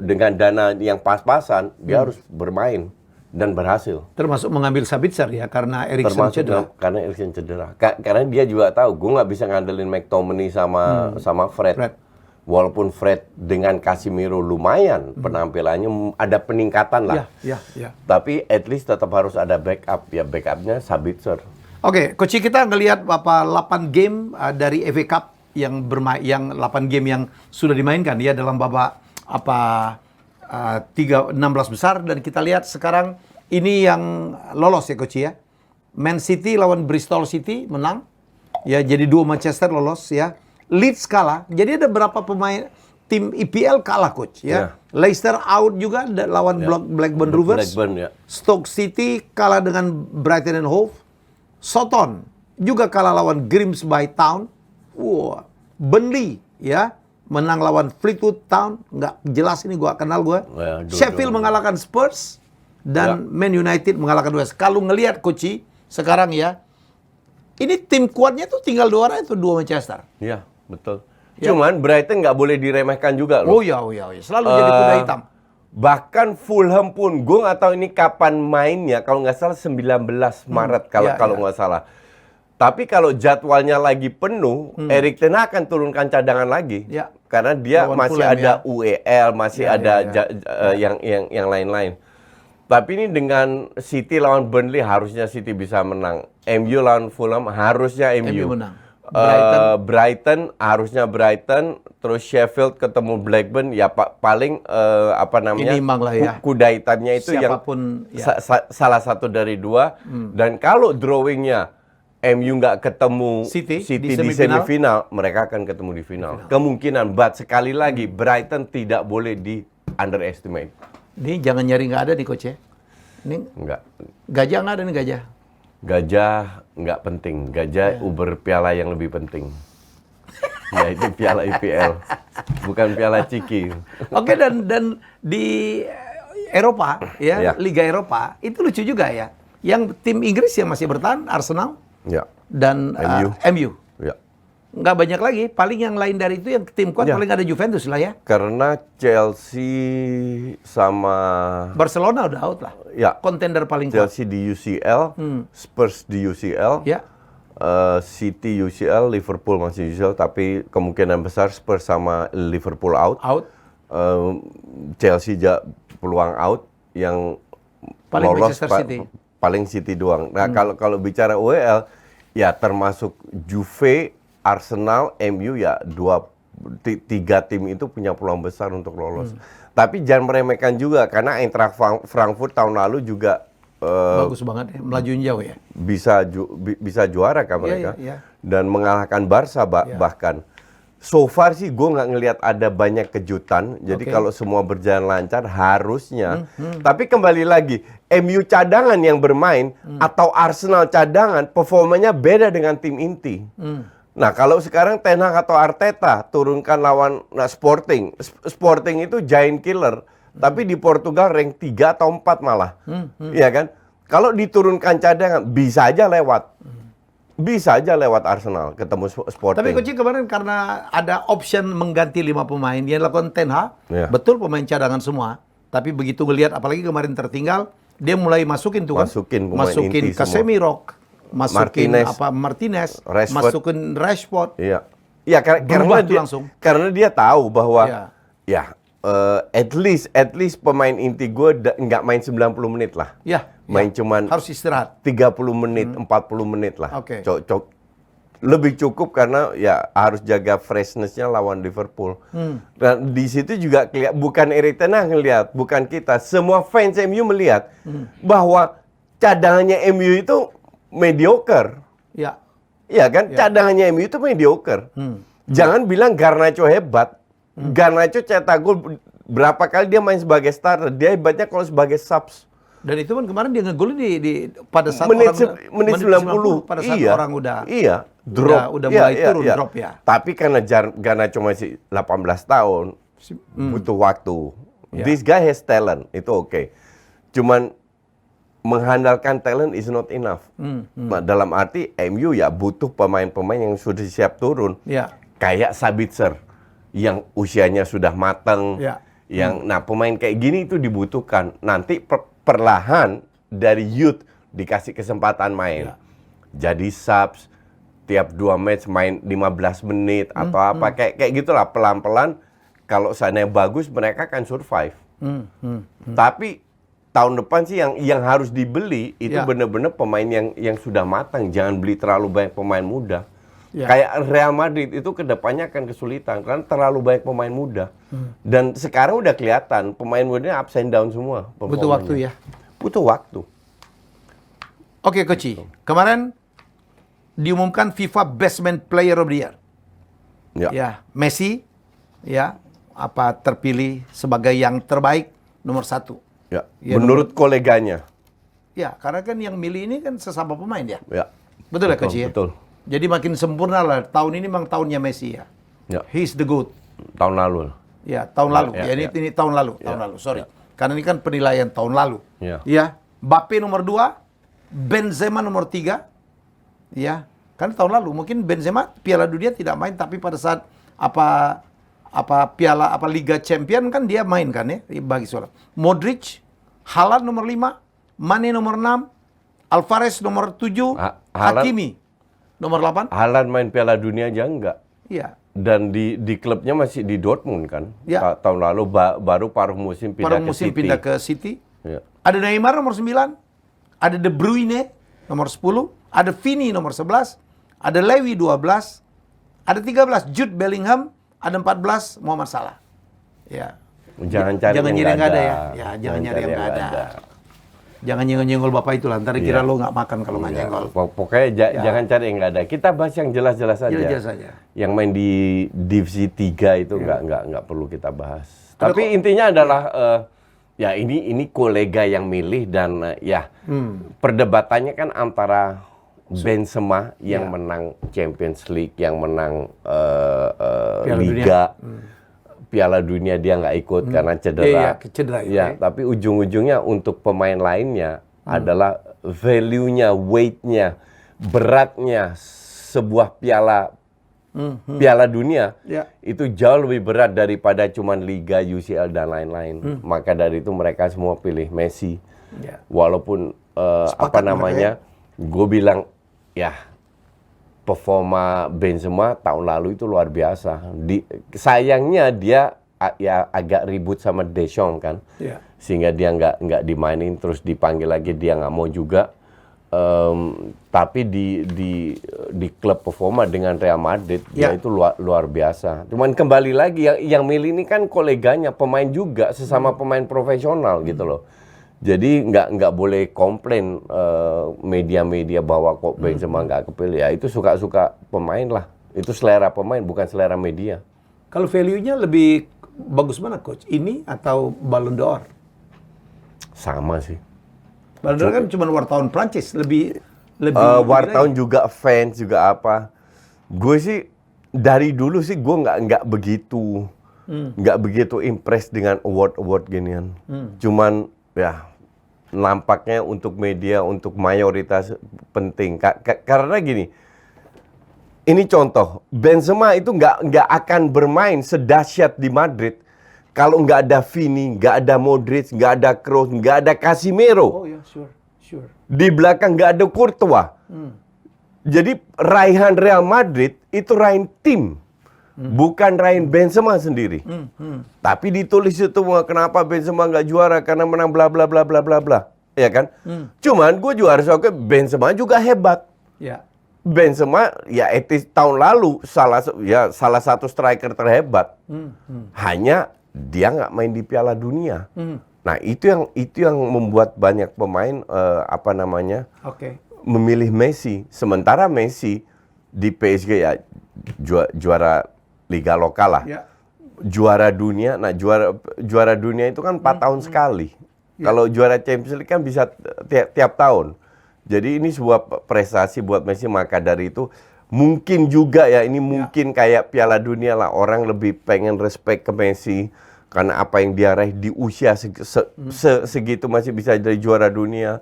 S1: dengan dana yang pas-pasan, dia harus bermain dan berhasil.
S2: Termasuk mengambil Sabitzer ya karena Eriksen cedera.
S1: Karena Eriksen cedera. Karena dia juga tahu, gue nggak bisa ngandelin McTominay sama Fred. Walaupun Fred dengan Casemiro lumayan penampilannya, ada peningkatan lah.
S2: Ya.
S1: Tapi at least tetap harus ada backup. Ya backupnya Sabitzer.
S2: Oke, Coach, kita ngelihat 8 game dari FA Cup yang 8 game yang sudah dimainkan ya dalam babak 16 besar, dan kita lihat sekarang ini yang lolos ya Coach ya. Man City lawan Bristol City menang. Ya, jadi 2 Manchester lolos ya. Leeds kalah. Jadi ada berapa pemain tim EPL kalah Coach ya. Leicester out juga lawan Blackburn Rovers. Stoke City kalah dengan Brighton and Hove. Soton juga kalah lawan Grimsby Town. Wah, Burnley ya menang lawan Fleetwood Town, nggak jelas ini gua kenal gua. Sheffield mengalahkan Spurs dan Man United mengalahkan West. Kalau ngelihat Coach sekarang ya, ini tim kuatnya tuh tinggal 2 orang, itu 2 Manchester.
S1: Iya, betul. Cuman Brighton nggak boleh diremehkan juga loh.
S2: Oh ya, selalu jadi kuda hitam.
S1: Bahkan Fulham pun, gue nggak tahu ini kapan mainnya. Kalau nggak salah 19 Maret kalau nggak salah. Tapi kalau jadwalnya lagi penuh, Erik ten Hag akan turunkan cadangan lagi.
S2: Ya.
S1: Karena dia
S2: Lawan
S1: masih
S2: Fulham,
S1: ada UEL, masih ada yang lain-lain. Tapi ini dengan City lawan Burnley, harusnya City bisa menang. MU lawan Fulham, harusnya MU.
S2: menang.
S1: Brighton harusnya Brighton. terus Sheffield ketemu Blackburn, ya paling apa namanya,
S2: Ini imbang lah ya.
S1: kuda hitamnya itu
S2: Siapapun,
S1: yang
S2: ya.
S1: salah satu dari dua. Dan kalau drawingnya MU nggak ketemu
S2: City
S1: di
S2: di
S1: semifinal, mereka akan ketemu di final. Kemungkinan, but sekali lagi Brighton tidak boleh di underestimate.
S2: Ini jangan nyari nggak ada nih coach ya. Ini
S1: Enggak.
S2: gajah nggak ada nih gajah.
S1: Gajah nggak penting. Gajah uber piala yang lebih penting. Yaitu piala IPL, bukan piala Ciki.
S2: Oke, dan di Eropa ya,
S1: Ya.
S2: Liga Eropa itu lucu juga ya. Yang tim Inggris yang masih bertahan Arsenal
S1: Ya,
S2: dan MU.
S1: ya.
S2: Nggak banyak lagi, paling yang lain dari itu yang tim kuat
S1: Ya.
S2: paling ada Juventus lah ya.
S1: Karena Chelsea sama
S2: Barcelona udah out lah.
S1: ya
S2: Kontender paling kuat.
S1: Chelsea di UCL, Spurs di UCL,
S2: Ya.
S1: City UCL, Liverpool masih UCL, tapi kemungkinan besar Spurs sama Liverpool out.
S2: Out.
S1: Chelsea peluang out, yang
S2: Paling
S1: lolos
S2: Manchester City.
S1: paling City doang. Nah, kalau bicara UEL, ya termasuk Juve, Arsenal, MU, ya tiga tim itu punya peluang besar untuk lolos. Tapi jangan meremehkan juga, karena Eintracht Frankfurt tahun lalu juga
S2: Bagus banget ya, melajuin jauh ya.
S1: bisa juara kan mereka,
S2: iya.
S1: dan mengalahkan Barca bahkan. So far sih gue nggak ngelihat ada banyak kejutan. Jadi
S2: Oke.
S1: kalau semua berjalan lancar harusnya. Tapi kembali lagi, MU cadangan yang bermain atau Arsenal cadangan, performanya beda dengan tim inti. Nah, kalau sekarang Ten Hag atau Arteta turunkan lawan Sporting. Sporting itu giant killer, tapi di Portugal rank 3 atau 4 malah. Iya kan? Kalau diturunkan cadangan bisa aja lewat. Bisa aja lewat Arsenal ketemu Sporting.
S2: Tapi Coach kemarin karena ada option mengganti 5 pemain yang dilakukan Ten Hag,
S1: Iya.
S2: betul pemain cadangan semua. Tapi begitu ngelihat apalagi kemarin tertinggal, dia mulai masukin tuh kan.
S1: Masukin pemain
S2: Masukin
S1: inti
S2: Casemiro, masukin
S1: Martinez.
S2: Martinez,
S1: Rashford.
S2: masukin Rashford.
S1: Iya. Iya,
S2: Berubah tuh langsung.
S1: Karena dia tahu bahwa
S2: Iya.
S1: ya at least pemain inti gue nggak main 90 menit lah.
S2: Ya,
S1: Main
S2: ya.
S1: cuman
S2: harus istirahat.
S1: 30 menit, 40 menit lah.
S2: Oke.
S1: Lebih cukup karena ya harus jaga freshness-nya lawan Liverpool. Dan di situ juga bukan Erik ten Hag ngelihat, bukan kita, semua fans MU melihat bahwa cadangannya MU itu mediocre.
S2: Ya.
S1: Iya kan? Cadangannya MU itu mediocre. Jangan bilang Garnacho hebat. Garnacho cetak gol berapa kali dia main sebagai starter. Dia hebatnya kalau sebagai subs.
S2: Dan itu kan kemarin dia ngegolin di pada saat
S1: menit
S2: menit
S1: 90.
S2: pada saat
S1: Iya.
S2: orang udah
S1: Drop.
S2: udah mulai turun drop ya.
S1: Tapi karena Garnacho masih 18 tahun, butuh waktu.
S2: Ya.
S1: This guy has talent, itu oke. Cuman mengandalkan talent is not enough. Nah, dalam arti MU ya butuh pemain-pemain yang sudah siap turun.
S2: Ya.
S1: Kayak Sabitzer yang usianya sudah matang.
S2: Ya.
S1: Nah, pemain kayak gini itu dibutuhkan. Nanti perlahan dari youth dikasih kesempatan main. Jadi subs tiap 2 match main 15 menit atau apa kayak gitulah, pelan-pelan. Kalau seandainya bagus mereka akan survive. Tapi tahun depan sih yang harus dibeli itu benar-benar pemain yang sudah matang. Jangan beli terlalu banyak pemain muda.
S2: Ya.
S1: Kayak Real Madrid itu kedepannya akan kesulitan karena terlalu banyak pemain muda. Dan sekarang udah kelihatan pemain mudanya ups and down semua.
S2: Butuh waktu ya.
S1: Butuh waktu.
S2: Oke, Coach. Kemarin diumumkan FIFA Best Man Player of the Year.
S1: Ya.
S2: Ya, Messi ya terpilih sebagai yang terbaik nomor 1.
S1: Ya.
S2: Ya,
S1: Menurut koleganya.
S2: Ya, karena kan yang milih ini kan sesama pemain ya.
S1: Ya.
S2: Betul ya, Coach ya?
S1: Betul.
S2: Jadi makin sempurna lah. Tahun ini memang tahunnya Messi ya.
S1: Ya.
S2: He's the GOAT.
S1: Tahun lalu.
S2: Ya, tahun lalu.
S1: ya,
S2: Ya, ini tahun lalu, tahun lalu. Sorry.
S1: ya.
S2: Karena ini kan penilaian tahun lalu.
S1: Ya.
S2: Ya, Mbappe nomor 2, Benzema nomor 3. Ya, kan tahun lalu mungkin Benzema Piala Dunia tidak main, tapi pada saat Liga Champion kan dia main kan ya, bagi suara. Modric, Haaland nomor 5, Mane nomor 6, Alvarez nomor 7, Hakimi nomor 8.
S1: Haaland main Piala Dunia aja enggak.
S2: Iya.
S1: Dan di klubnya masih di Dortmund kan.
S2: Ya.
S1: Tahun lalu baru paruh musim pindah ke City.
S2: Pindah ke City.
S1: Ya.
S2: Ada Neymar nomor 9, ada De Bruyne nomor 10, ada Vini nomor 11, ada Lewy 12, ada 13 Jude Bellingham, ada 14 Muhammad Salah. Ya.
S1: Jangan cari
S2: Jangan
S1: yang
S2: nyari yang
S1: nggak
S2: nggak ada
S1: ada.
S2: ya. Ya, jangan nyari yang nggak ada.
S1: ada.
S2: Jangan nyenggol-nyenggol Bapak itu lah. Ntar kira
S1: Iya.
S2: lo nggak makan kalau nggak
S1: Iya.
S2: nyenggol.
S1: Pokoknya jangan cari yang nggak ada. Kita bahas yang jelas-jelas saja.
S2: Jelas saja.
S1: Yang main di divisi 3 itu nggak perlu kita bahas.
S2: Ada
S1: Tapi intinya adalah ya ini kolega yang milih dan perdebatannya kan antara Benzema yang menang Champions League, yang menang
S2: Piala
S1: Liga. Piala Dunia dia nggak ikut karena cedera.
S2: Iya, cedera.
S1: Ya, tapi ujung-ujungnya untuk pemain lainnya adalah value-nya, weight-nya, beratnya sebuah Piala Dunia
S2: Ya.
S1: itu jauh lebih berat daripada cuman Liga, UCL dan lain-lain. Maka dari itu mereka semua pilih Messi.
S2: Ya.
S1: Walaupun
S2: Sepakat
S1: gue bilang ya performa Benzema tahun lalu itu luar biasa. Sayangnya dia ya agak ribut sama Deschamps kan,
S2: Ya.
S1: sehingga dia nggak dimainin, terus dipanggil lagi dia nggak mau juga. Tapi di klub performa dengan Real Madrid dia itu luar biasa. Cuman kembali lagi yang milih ini kan koleganya, pemain juga, sesama pemain profesional gitu loh. Jadi nggak boleh komplain media-media bahwa kok Benzema nggak kepilih. Ya itu suka-suka pemain lah. Itu selera pemain, bukan selera media.
S2: Kalau value-nya lebih bagus mana, Coach? Ini atau Ballon d'Or?
S1: Sama sih.
S2: Ballon d'Or kan cuma wartawan Prancis, lebih
S1: Wartawan juga, fans juga apa. Gue sih dari dulu sih gue nggak begitu impress dengan award ginian. Cuman ya nampaknya untuk media, untuk mayoritas penting. Karena gini, ini contoh, Benzema itu nggak akan bermain sedahsyat di Madrid kalau nggak ada Vini, nggak ada Modric, nggak ada Kroos, nggak ada Casemiro.
S2: Oh ya, sure.
S1: Di belakang nggak ada Courtois. Jadi raihan Real Madrid itu raihan tim. Bukan raihan Benzema sendiri. Tapi ditulis itu kenapa Benzema nggak juara karena menang bla bla bla bla bla bla, ya kan? Cuman gue juga harus oke, Benzema juga hebat.
S2: Ya.
S1: Benzema ya etis tahun lalu salah satu striker terhebat. Hanya dia nggak main di Piala Dunia. Nah itu yang membuat banyak pemain
S2: Oke.
S1: memilih Messi. Sementara Messi di PSG ya juara Liga lokal lah.
S2: Ya.
S1: Juara dunia, nah juara dunia itu kan 4 tahun sekali. Kalau juara Champions League kan bisa tiap tahun. Jadi ini sebuah prestasi buat Messi, maka dari itu mungkin juga ya ini mungkin kayak Piala Dunia lah, orang lebih pengen respect ke Messi karena apa yang dia raih di usia segitu masih bisa jadi juara dunia.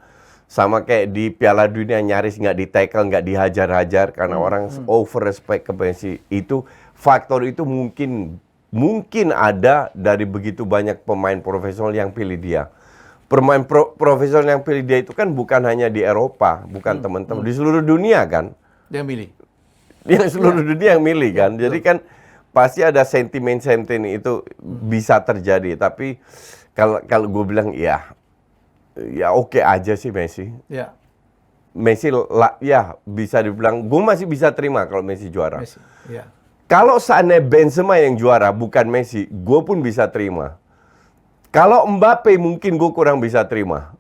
S1: Sama kayak di Piala Dunia nyaris nggak di-tackle, nggak dihajar-hajar karena orang over respect ke Messi. Itu faktor itu mungkin ada dari begitu banyak pemain profesional yang pilih dia. Pemain profesional yang pilih dia itu kan bukan hanya di Eropa, bukan teman-teman di seluruh dunia kan.
S2: Dia milih.
S1: Yang seluruh dunia yang milih kan. Jadi kan pasti ada sentimen itu bisa terjadi. Tapi kalau gue bilang ya oke aja sih Messi.
S2: Ya.
S1: Messi ya bisa dibilang gue masih bisa terima kalau Messi juara.
S2: Messi. Ya.
S1: Kalau seandainya Benzema yang juara bukan Messi, gue pun bisa terima. Kalau Mbappe mungkin gue kurang bisa terima.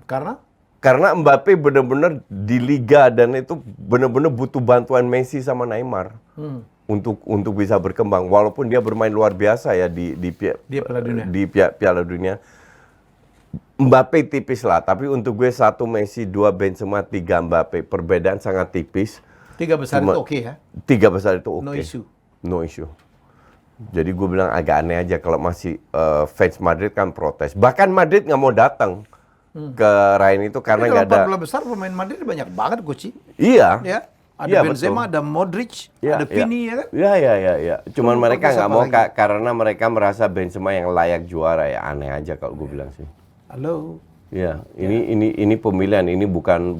S2: Karena?
S1: Karena Mbappe benar-benar di Liga dan itu benar-benar butuh bantuan Messi sama Neymar untuk bisa berkembang. Walaupun dia bermain luar biasa ya di Piala Dunia. Mbappe tipis lah, tapi untuk gue 1 Messi, 2 Benzema, 3 Mbappe. Perbedaan sangat tipis.
S2: 3 besar itu oke ya?
S1: 3 besar itu oke.
S2: No issue.
S1: No issue. Jadi gue bilang agak aneh aja kalau masih fans Madrid kan protes. Bahkan Madrid nggak mau datang ke Ryan itu karena nggak ada.
S2: Kalau 14 besar pemain Madrid banyak banget, Coach.
S1: Iya.
S2: Ya. Ada Benzema,
S1: betul.
S2: ada Modric,
S1: Ya,
S2: ada Vini ya kan?
S1: Iya. Cuman mereka nggak mau
S2: lagi.
S1: karena mereka merasa Benzema yang layak juara ya, aneh aja kalau gue bilang sih.
S2: Halo.
S1: Iya, ini pemilihan, ini bukan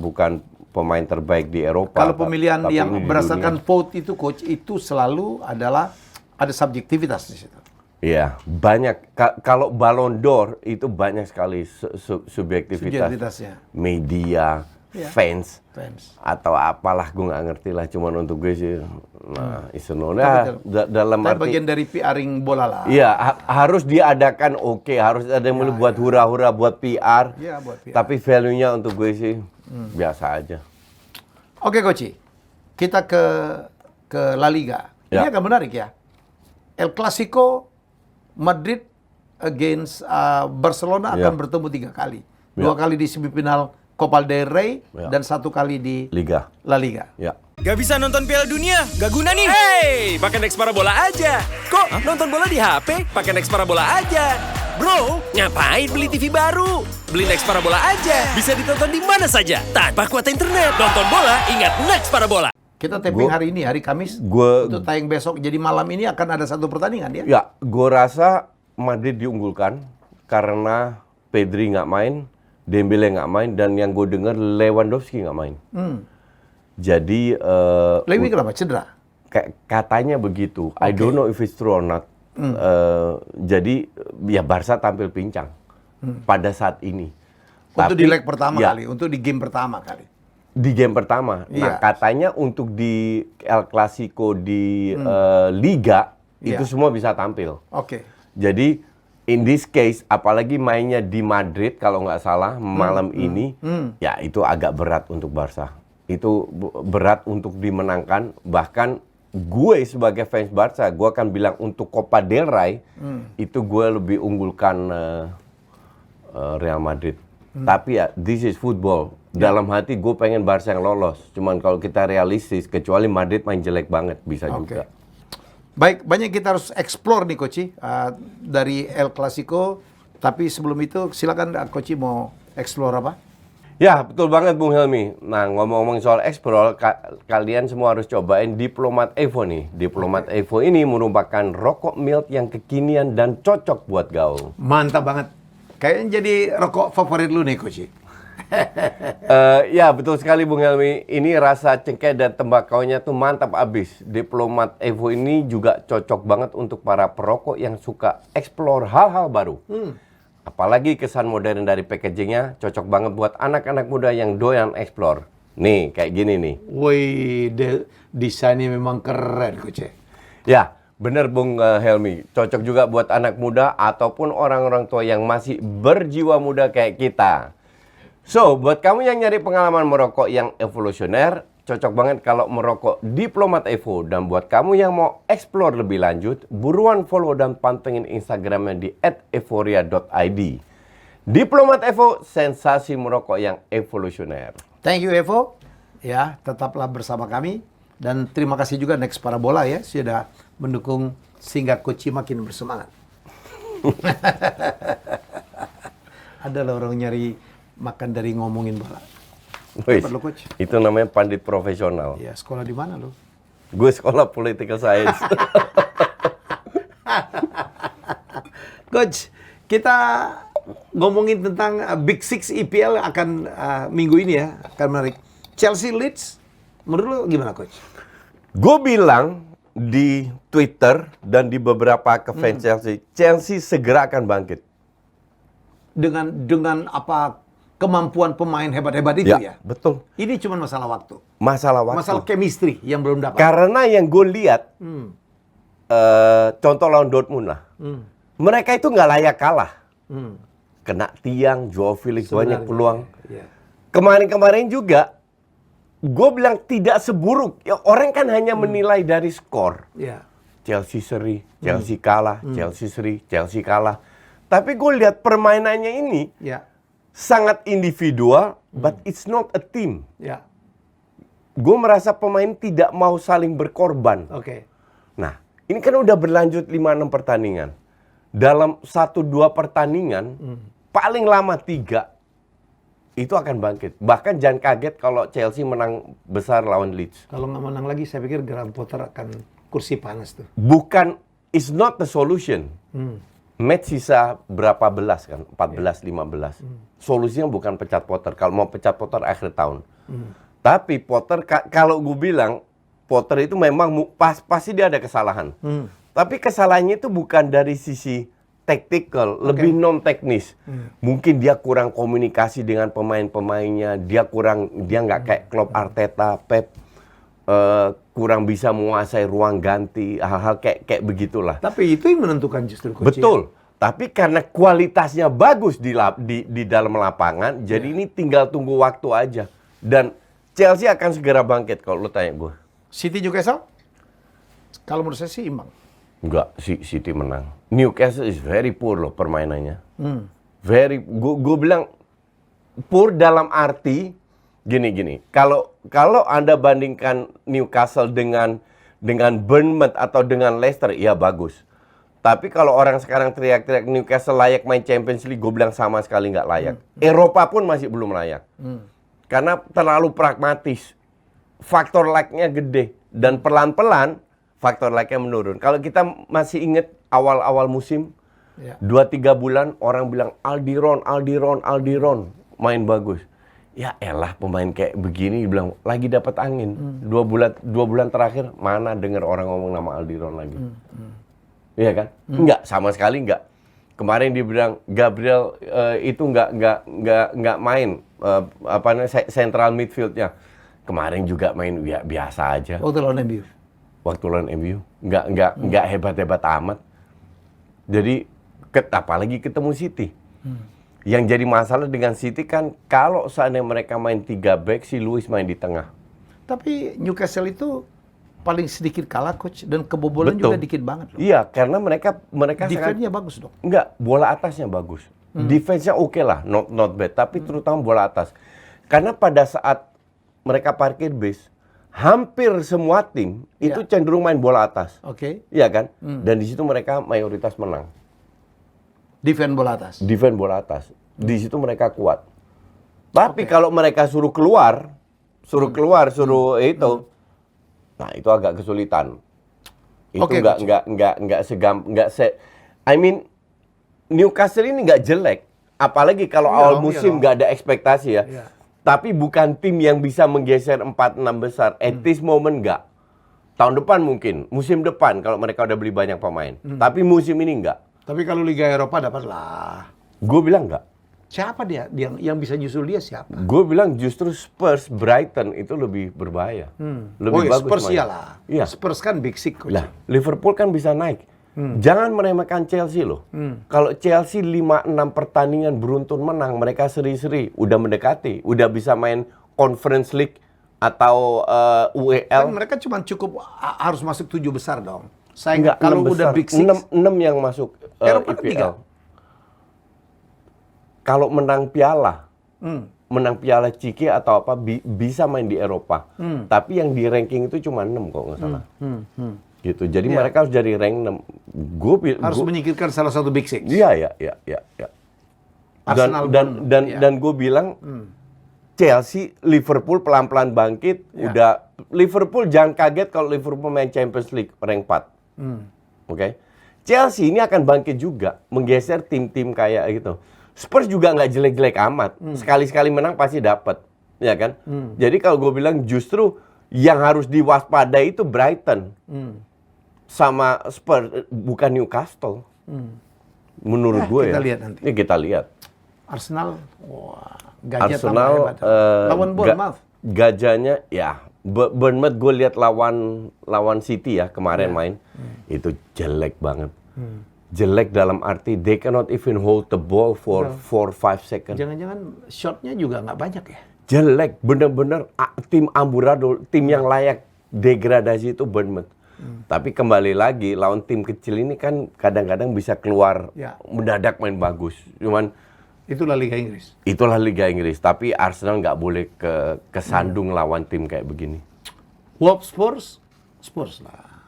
S1: pemain terbaik di Eropa.
S2: Kalau pemilihan
S1: tapi
S2: yang
S1: ini di
S2: berdasarkan
S1: dunia.
S2: vote itu, Coach, itu selalu adalah ada subjektivitas di situ.
S1: Iya, banyak. Kalau Ballon d'Or itu banyak sekali subjektivitas.
S2: Subjektivitasnya.
S1: Media, fans
S2: Fans.
S1: atau apalah, gue nggak ngerti lah. Cuman untuk gue sih, nah Isenona dalam
S2: Tapi
S1: arti
S2: bagian dari PR-ing bola lah.
S1: iya harus diadakan, oke, harus ada yang buat hura-hura buat PR.
S2: Iya, buat PR.
S1: Tapi value-nya untuk gue sih biasa aja.
S2: Oke, Coach. Kita ke La Liga. Ini
S1: Ya.
S2: agak menarik ya. El Clasico Madrid against Barcelona
S1: Ya.
S2: akan bertemu 3 kali. 2 kali di semifinal Copa del Rey
S1: Ya.
S2: dan 1 kali di
S1: Liga.
S2: La Liga.
S1: Ya.
S3: Gak bisa nonton Piala Dunia? Gak guna nih? Hey, pakai Next Parabola aja. Kok nonton bola di HP? Pakai Next Parabola aja. Bro, ngapain beli TV baru? Beli Next Parabola aja. Bisa ditonton di mana saja tanpa kuota internet. Nonton bola, ingat Next Parabola.
S2: Kita taping hari ini, hari Kamis. Untuk tayang besok. Jadi malam ini akan ada 1 pertandingan ya?
S1: Ya, gue rasa Madrid diunggulkan karena Pedri nggak main, Dembele nggak main, dan yang gue dengar Lewandowski nggak main. Jadi
S2: Lewi kenapa? Cedera?
S1: katanya begitu. I don't know if it's true or not. Jadi ya Barca tampil pincang pada saat ini.
S2: Untuk di leg pertama
S1: ya,
S2: kali, untuk di game pertama kali.
S1: di game pertama.
S2: Iya.
S1: Nah, katanya untuk di El Clasico di Liga itu
S2: Iya.
S1: semua bisa tampil.
S2: Oke.
S1: Jadi in this case, apalagi mainnya di Madrid kalau nggak salah malam ini, ya itu agak berat untuk Barca. Itu berat untuk dimenangkan. Bahkan gue sebagai fans Barca, gue akan bilang untuk Copa del Rey itu gue lebih unggulkan Real Madrid. Tapi ya, this is football. Dalam hati gue pengen Barca yang lolos. Cuman kalau kita realistis, kecuali Madrid main jelek banget, bisa juga.
S2: Baik, banyak kita harus explore nih, Coach. Dari El Clasico. Tapi sebelum itu, silakan Coach mau explore apa?
S1: Ya, betul banget Bung Helmi. Nah, ngomong-ngomong soal explore, kalian semua harus cobain Diplomat Evo nih. Diplomat Evo ini merupakan rokok mild yang kekinian dan cocok buat gaul.
S2: Mantap banget. Kayaknya jadi rokok favorit lu nih, Coach.
S1: Ya, betul sekali Bung Helmi. Ini rasa cengkeh dan tembakaunya tuh mantap abis. Diplomat Evo ini juga cocok banget untuk para perokok yang suka explore hal-hal baru. Apalagi kesan modern dari packagingnya cocok banget buat anak-anak muda yang doyan explore. Nih, kayak gini nih.
S2: Wih, desainnya memang keren, Coach.
S1: Ya, bener Bung Helmi. Cocok juga buat anak muda ataupun orang-orang tua yang masih berjiwa muda kayak kita. So, buat kamu yang nyari pengalaman merokok yang evolusioner, cocok banget kalau merokok Diplomat Evo. Dan buat kamu yang mau explore lebih lanjut, buruan follow dan pantengin Instagramnya di @euphoria.id. Diplomat Evo, sensasi merokok yang evolusioner.
S2: Thank you, Evo. Ya, tetaplah bersama kami. Dan terima kasih juga Next Parabola ya, sudah mendukung sehingga Coach makin bersemangat. Ada lah orang nyari makan dari ngomongin bola.
S1: Wih,
S2: Perlu, Coach?
S1: itu namanya pandit profesional.
S2: Ya, sekolah di mana lo?
S1: Gue sekolah political science.
S2: Coach, kita ngomongin tentang Big Six EPL akan minggu ini ya, akan menarik. Chelsea Leeds, menurut lo gimana, Coach?
S1: Gue bilang di Twitter dan di beberapa ke fans Chelsea segera akan bangkit.
S2: Dengan apa kemampuan pemain hebat-hebat itu ya?
S1: Betul.
S2: Ini cuma masalah waktu.
S1: Masalah waktu.
S2: Masalah chemistry yang belum dapat.
S1: Karena yang gue lihat, contoh lawan Dortmund lah. Mereka itu nggak layak kalah. Kena tiang, Joao Felix banyak peluang.
S2: Ya.
S1: Kemarin-kemarin juga, gue bilang tidak seburuk. Ya, orang kan hanya menilai dari skor.
S2: Ya.
S1: Chelsea seri, Chelsea kalah, Chelsea seri, Chelsea kalah. Tapi gue lihat permainannya ini
S2: Ya.
S1: sangat individual, but it's not a team.
S2: Ya.
S1: Gue merasa pemain tidak mau saling berkorban.
S2: Oke.
S1: Nah, ini kan udah berlanjut 5-6 pertandingan. Dalam 1-2 pertandingan, paling lama 3, itu akan bangkit. Bahkan jangan kaget kalau Chelsea menang besar lawan Leeds.
S2: Kalau nggak menang lagi, saya pikir Graham Potter akan kursi panas tuh.
S1: Bukan, it's not the solution. Match sisa berapa belas kan? 14, 15. Solusinya bukan pecat Potter. Kalau mau pecat Potter akhir tahun. Tapi Potter, kalau gue bilang, Potter itu memang pasti dia ada kesalahan. Tapi kesalahannya itu bukan dari sisi tactical, lebih non teknis. Mungkin dia kurang komunikasi dengan pemain-pemainnya, dia nggak kayak Klopp, Arteta, Pep, kurang bisa menguasai ruang ganti, hal-hal kayak begitulah.
S2: Tapi itu yang menentukan justru coach.
S1: Betul. Tapi karena kualitasnya bagus di dalam lapangan, jadi ini tinggal tunggu waktu aja. Dan Chelsea akan segera bangkit kalau lu tanya gue.
S2: City Newcastle? Kalau menurut saya sih imbang.
S1: Enggak, City menang. Newcastle is very poor loh permainannya. Gue bilang poor dalam arti gini. Kalau Anda bandingkan Newcastle dengan Bournemouth atau dengan Leicester, ya bagus. Tapi kalau orang sekarang teriak-teriak Newcastle layak main Champions League, gue bilang sama sekali nggak layak. Eropa pun masih belum layak. Karena terlalu pragmatis. Faktor like-nya gede. Dan pelan-pelan faktor like-nya menurun. Kalau kita masih ingat awal-awal musim, 2-3 bulan orang bilang Aldiron main bagus. Ya elah pemain kayak begini bilang lagi dapat angin. 2 bulan terakhir mana dengar orang ngomong nama Aldiron lagi. Iya kan? Enggak, sama sekali enggak. Kemarin dia bilang Gabriel itu enggak main central midfieldnya. Kemarin juga main ya, biasa aja.
S2: Waktu lawan MU. Enggak hebat-hebat amat. Jadi apalagi ketemu City. Yang jadi masalah dengan City kan kalau seandainya mereka main 3 back, si Luis main di tengah. Tapi Newcastle itu paling sedikit kalah coach dan kebobolan
S1: Betul.
S2: juga dikit banget loh.
S1: Iya, karena mereka
S2: Defense-nya bagus dong.
S1: Enggak, bola atasnya bagus. Defense-nya oke lah, not bad, tapi terutama bola atas. Karena pada saat mereka parkir base, hampir semua tim itu cenderung main bola atas.
S2: Oke.
S1: Iya kan? Dan di situ mereka mayoritas menang.
S2: Defense bola atas.
S1: Defense bola atas. Di situ mereka kuat. Tapi kalau mereka suruh keluar, itu, nah itu agak kesulitan. Itu Newcastle ini nggak jelek, apalagi kalau awal musim nggak ada ekspektasi ya. Tapi bukan tim yang bisa menggeser 4-6 besar. At this moment nggak. Tahun depan mungkin, musim depan kalau mereka udah beli banyak pemain. Tapi musim ini nggak.
S2: Tapi kalau Liga Eropa dapatlah.
S1: Gue bilang nggak.
S2: Siapa dia yang bisa nyusul dia siapa?
S1: Gue bilang justru Spurs, Brighton itu lebih berbahaya. Lebih bagus
S2: Spurs
S1: main.
S2: iyalah.
S1: Iya.
S2: Spurs kan big six coach.
S1: Lah, Liverpool kan bisa naik. Jangan meremehkan Chelsea loh. Kalau Chelsea 5-6 pertandingan beruntun menang, mereka seri-seri, udah mendekati, udah bisa main Conference League atau UEL.
S2: Kan mereka cuma cukup harus masuk 7 besar dong. Saya
S1: Enggak,
S2: kalau
S1: 6
S2: udah
S1: besar.
S2: big six
S1: 6 yang masuk
S2: Eropa kan
S1: IPL. Kalau menang piala, menang piala Ciki atau apa bisa main di Eropa. Tapi yang di ranking itu cuma 6 kalau nggak salah. Gitu. Jadi mereka harus jadi rank 6.
S2: harus menyingkirkan salah satu big six.
S1: Iya.
S2: Arsenal
S1: Dan gue bilang Chelsea, Liverpool pelan-pelan bangkit. Udah Liverpool jangan kaget kalau Liverpool main Champions League rank 4. Oke. Chelsea ini akan bangkit juga, menggeser tim-tim kayak gitu. Spurs juga nggak jelek-jelek amat. Sekali-sekali menang pasti dapat, ya kan? Jadi kalau gue bilang justru yang harus diwaspadai itu Brighton sama Spurs, bukan Newcastle. Menurut gue
S2: kita
S1: ya.
S2: lihat nanti.
S1: Ini kita lihat.
S2: Arsenal, wah, gajah
S1: Arsenal
S2: tambah hebat. Lawan Bournemouth.
S1: Gajahnya ya Bournemouth gue lihat lawan City ya kemarin main itu jelek banget. Jelek dalam arti they cannot even hold the ball for 4-5 seconds.
S2: Jangan-jangan shotnya juga nggak banyak ya?
S1: Jelek, bener-bener tim amburadul, tim yang layak degradasi itu Bournemouth. Tapi kembali lagi lawan tim kecil ini kan kadang-kadang bisa keluar mendadak main bagus. Cuman
S2: itulah Liga Inggris.
S1: Itulah Liga Inggris. Tapi Arsenal nggak boleh kesandung lawan tim kayak begini.
S2: Wolves Spurs lah.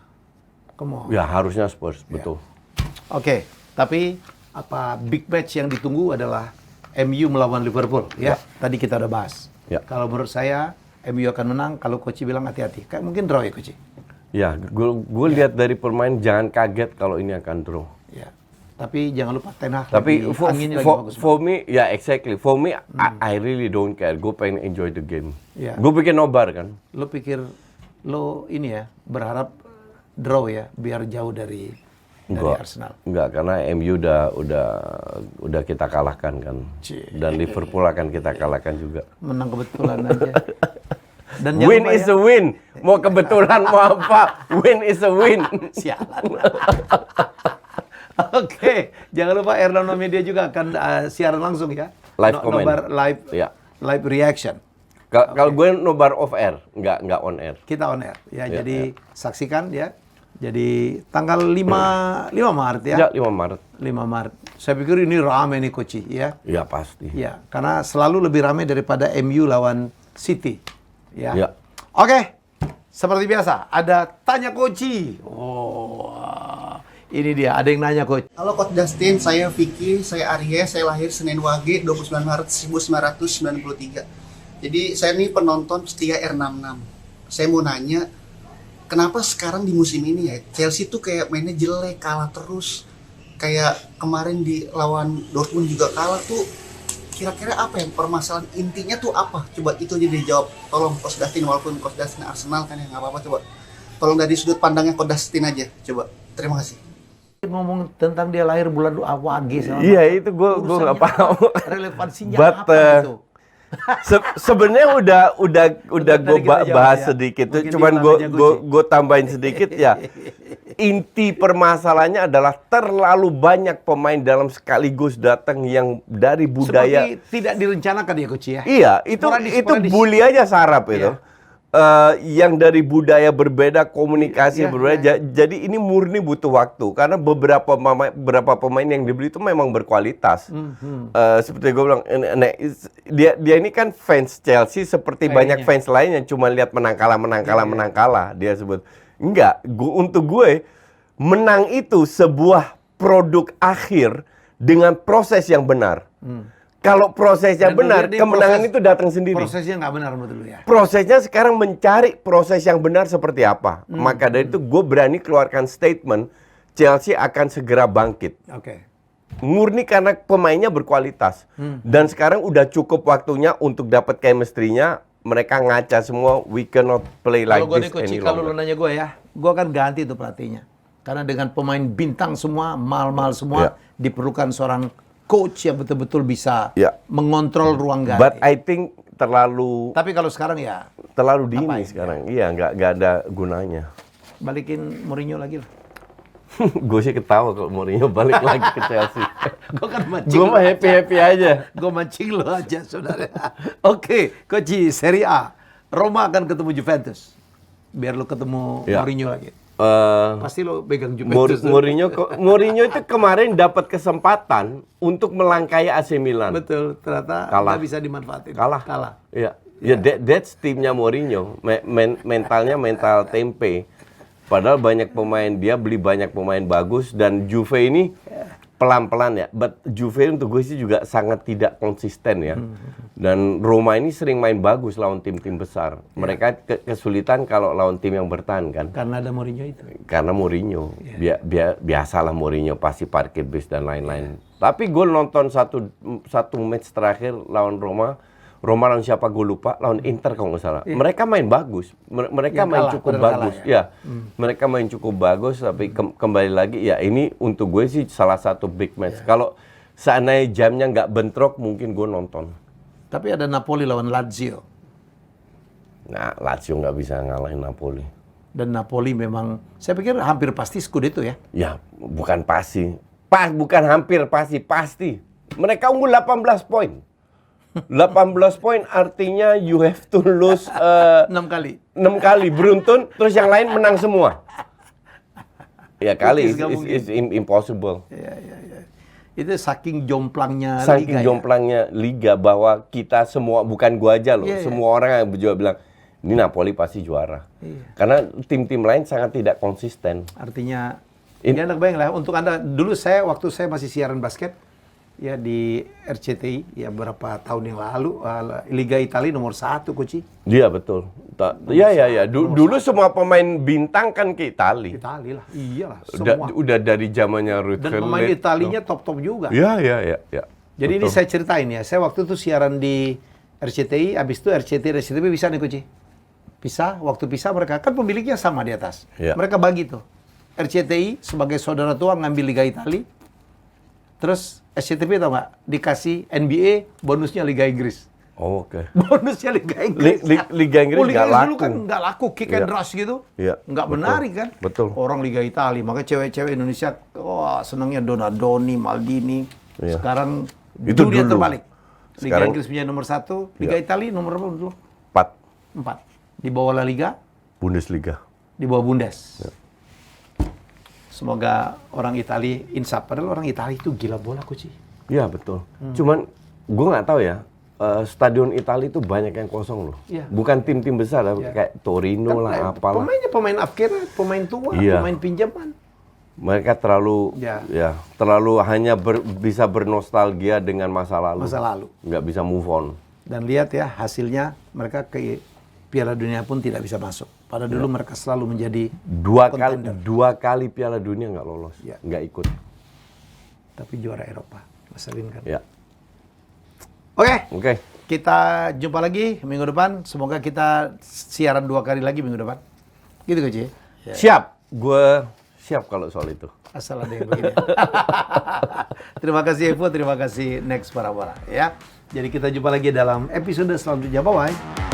S2: Come on.
S1: Ya harusnya Spurs, betul.
S2: Oke, tapi apa big match yang ditunggu adalah MU melawan Liverpool ya. Tadi kita udah bahas. Kalau menurut saya MU akan menang. Kalau Coach bilang hati-hati. Kayak mungkin draw ya Coach.
S1: Ya, gue lihat dari permain jangan kaget kalau ini akan draw.
S2: Ya. Tapi jangan lupa Ten Hag.
S1: Tapi
S2: anginnya lagi bagus.
S1: for me, ya exactly. For me, I really don't care. Gue pengen enjoy the game.
S2: Ya.
S1: Gue bikin nobar kan.
S2: Lo pikir lo ini ya berharap draw ya biar jauh dari dari Arsenal?
S1: Enggak, karena MU udah kita kalahkan kan. Dan Liverpool akan kita kalahkan juga.
S2: Menang kebetulan aja. Dan
S1: Win is a win. Mau kebetulan mau apa? Win is a win.
S2: Sialan. Oke, jangan lupa Erlano Media juga akan siaran langsung ya.
S1: Live comment.
S2: Nobar live,
S1: Ya.
S2: live reaction.
S1: Kalau gue nobar off air, nggak on air.
S2: Kita on air ya.
S1: Ya,
S2: Jadi saksikan ya. Jadi tanggal 5 Maret ya.
S1: Ya, 5 Maret.
S2: 5 Maret. Saya pikir ini rame nih Koci ya.
S1: Ya pasti.
S2: Ya, karena selalu lebih ramai daripada MU lawan City. Ya.
S1: Ya.
S2: Oke. Seperti biasa, ada tanya Koci. Oh. Ini dia, ada yang nanya Coach.
S4: Halo Coach Dustin, saya Vicky, saya Arya, saya lahir Senin Wage 29 Maret 1993. Jadi saya ini penonton setia R66. Saya mau nanya, kenapa sekarang di musim ini ya Chelsea tuh kayak mainnya jelek, kalah terus. Kayak kemarin di lawan Dortmund juga kalah tuh. Kira-kira apa yang permasalahan intinya tuh apa? Coba itu aja dijawab. Tolong Coach Dustin, walaupun Coach Dustin Arsenal kan ya nggak apa-apa, coba. Tolong dari sudut pandangnya Coach Dustin aja, coba. Terima kasih.
S2: Ngomong tentang dia lahir bulan Wage sama
S1: Iya, itu gue nggak paham.
S2: Relevansinya
S1: But,
S2: apa itu?
S1: Sebenarnya udah gue
S2: kita jawab
S1: bahas
S2: ya.
S1: sedikit,
S2: Mungkin
S1: cuman
S2: dia
S1: gue tambahin sedikit ya. Inti permasalahannya adalah terlalu banyak pemain dalam sekaligus datang yang dari budaya.
S2: Seperti tidak direncanakan ya Coach ya.
S1: Iya, itu
S2: Sporadis.
S1: bully aja sarap itu.
S2: Iya.
S1: Yang dari budaya berbeda, komunikasi
S2: Iya,
S1: berbeda. Jadi ini murni butuh waktu karena beberapa pemain yang dibeli itu memang berkualitas. Seperti gue bilang, dia ini kan fans Chelsea seperti banyak fans lain yang cuma lihat menang kalah. Dia sebut enggak. Untuk gue menang itu sebuah produk akhir dengan proses yang benar. Kalau prosesnya
S2: Dan
S1: benar,
S2: dia
S1: kemenangan
S2: proses-
S1: itu datang sendiri.
S2: Prosesnya nggak benar menurut lu ya.
S1: Prosesnya sekarang mencari proses yang benar seperti apa. Maka dari itu gue berani keluarkan statement Chelsea akan segera bangkit.
S2: Oke.
S1: Murni karena pemainnya berkualitas. Dan sekarang udah cukup waktunya untuk dapat chemistry-nya. Mereka ngaca semua, we cannot play like
S2: Kalau gue nih
S1: this
S2: Coach,
S1: any
S2: kalau lu
S1: longer.
S2: nanya gue ya, gue akan ganti tuh pelatihnya. Karena dengan pemain bintang semua, mal-mal semua, diperlukan seorang coach yang betul-betul bisa mengontrol ruang ganti.
S1: But I think terlalu
S2: Tapi kalau sekarang ya
S1: dini
S2: Ngapain?
S1: sekarang. Iya, nggak ada gunanya.
S2: balikin Mourinho lagi lah.
S1: Gue sih ketawa kalau Mourinho balik lagi ke Chelsea.
S2: Gue kan mancing.
S1: Gue mah happy aja.
S2: Gue mancing lo aja, saudara. Oke, Coach, Serie A. Roma akan ketemu Juventus. Biar lo ketemu Mourinho lagi. Pasti lo pegang Juventus.
S1: Mourinho itu kemarin dapat kesempatan untuk melangkai AC Milan.
S2: Betul, ternyata
S1: Kalah.
S2: nggak bisa dimanfaatin.
S1: Kalah. Iya. Ya, that's timnya Mourinho. Mentalnya mental tempe. Padahal dia beli banyak pemain bagus dan Juve ini pelan-pelan ya. But Juve untuk gue sih juga sangat tidak konsisten ya. Dan Roma ini sering main bagus lawan tim-tim besar. Mereka kesulitan kalau lawan tim yang bertahan kan.
S2: Karena ada Mourinho itu.
S1: Karena Mourinho. Biasalah Mourinho pasti parkir bis dan lain-lain. Tapi gue nonton satu match terakhir lawan Roma lawan siapa gue lupa, lawan Inter kalau nggak salah. Mereka main bagus, mereka main cukup bagus, mereka main cukup bagus. Tapi kembali lagi, ya ini untuk gue sih salah satu big match. Kalau seandainya jamnya nggak bentrok, mungkin gue nonton.
S2: Tapi ada Napoli lawan Lazio.
S1: Nah, Lazio nggak bisa ngalahin Napoli.
S2: Dan Napoli memang, saya pikir hampir pasti Scudetto ya.
S1: Ya, bukan pasti. Bukan hampir pasti. Mereka unggul 18 poin. 18 poin artinya you have to lose
S2: 6 kali.
S1: 6 kali beruntun, terus yang lain menang semua. Ya kali, it's impossible.
S2: Ya. Itu saking jomplangnya
S1: Saking
S2: liga.
S1: jomplangnya liga bahwa kita semua, bukan gua aja loh, semua orang yang juga bilang ini Napoli pasti juara. Karena tim-tim lain sangat tidak konsisten.
S2: Artinya, ya Anda bayang lah, untuk Anda, dulu waktu saya masih siaran basket, ya di RCTI, ya berapa tahun yang lalu, Liga Italia nomor 1, Coach.
S1: Iya betul. Iya. Dulu semua pemain bintang kan ke Italia.
S2: Italia lah, iyalah, semua.
S1: Udah dari zamannya Ruud
S2: Dan pemain Italinya top-top juga.
S1: Iya.
S2: Jadi ini saya ceritain ya, saya waktu itu siaran di RCTI, habis itu RCTI bisa nih Coach. Waktu pisah mereka, kan pemiliknya sama di atas.
S1: Iya.
S2: Mereka bagi tuh. RCTI sebagai saudara tua ngambil Liga Italia. Terus SCTV tau nggak? Dikasih NBA, bonusnya Liga Inggris.
S1: Oh, oke.
S2: Bonusnya Liga Inggris.
S1: Liga Inggris
S2: Liga
S1: nggak
S2: Inggris
S1: laku.
S2: dulu kan nggak laku, kick and
S1: Iya.
S2: rush gitu.
S1: Iya,
S2: Nggak
S1: betul.
S2: menarik kan?
S1: Betul.
S2: Orang Liga Italia, makanya cewek-cewek Indonesia, wah senangnya Donadoni, Maldini.
S1: Iya.
S2: Sekarang
S1: Itu
S2: dunia
S1: dulu.
S2: terbalik. Liga
S1: Sekarang-
S2: Inggris punya nomor 1, Liga
S1: Iya.
S2: Italia nomor berapa dulu?
S1: 4
S2: 4. Di bawah La Liga,
S1: Bundesliga.
S2: di bawah Bundes.
S1: Iya.
S2: Semoga orang Italia insaf. Padahal orang Italia itu gila bola, Coach.
S1: Iya, betul. Cuman gue nggak tahu ya, stadion Italia itu banyak yang kosong loh.
S2: Iya.
S1: Bukan tim-tim besar,
S2: Iya.
S1: kayak Torino lah, apalah.
S2: Pemainnya pemain upgrade, pemain tua,
S1: Iya.
S2: pemain pinjaman.
S1: Mereka terlalu,
S2: Ya.
S1: terlalu hanya bisa bernostalgia dengan masa lalu.
S2: Masa lalu.
S1: Nggak bisa move on.
S2: Dan lihat ya hasilnya, mereka ke Piala Dunia pun tidak bisa masuk. Pada dulu mereka selalu menjadi contender.
S1: Dua kali Piala Dunia nggak lolos,
S2: Iya.
S1: nggak ikut.
S2: Tapi juara Eropa. Ngeselin kan?
S1: Ya,
S2: Oke, kita jumpa lagi minggu depan. Semoga kita siaran 2 kali lagi minggu depan. Gitu Coach. Ya.
S1: Siap. Gue siap kalau soal itu.
S2: Asal ada yang begini. Terima kasih Evo, terima kasih Next Parabola ya. Jadi kita jumpa lagi dalam episode selanjutnya. Bye-bye.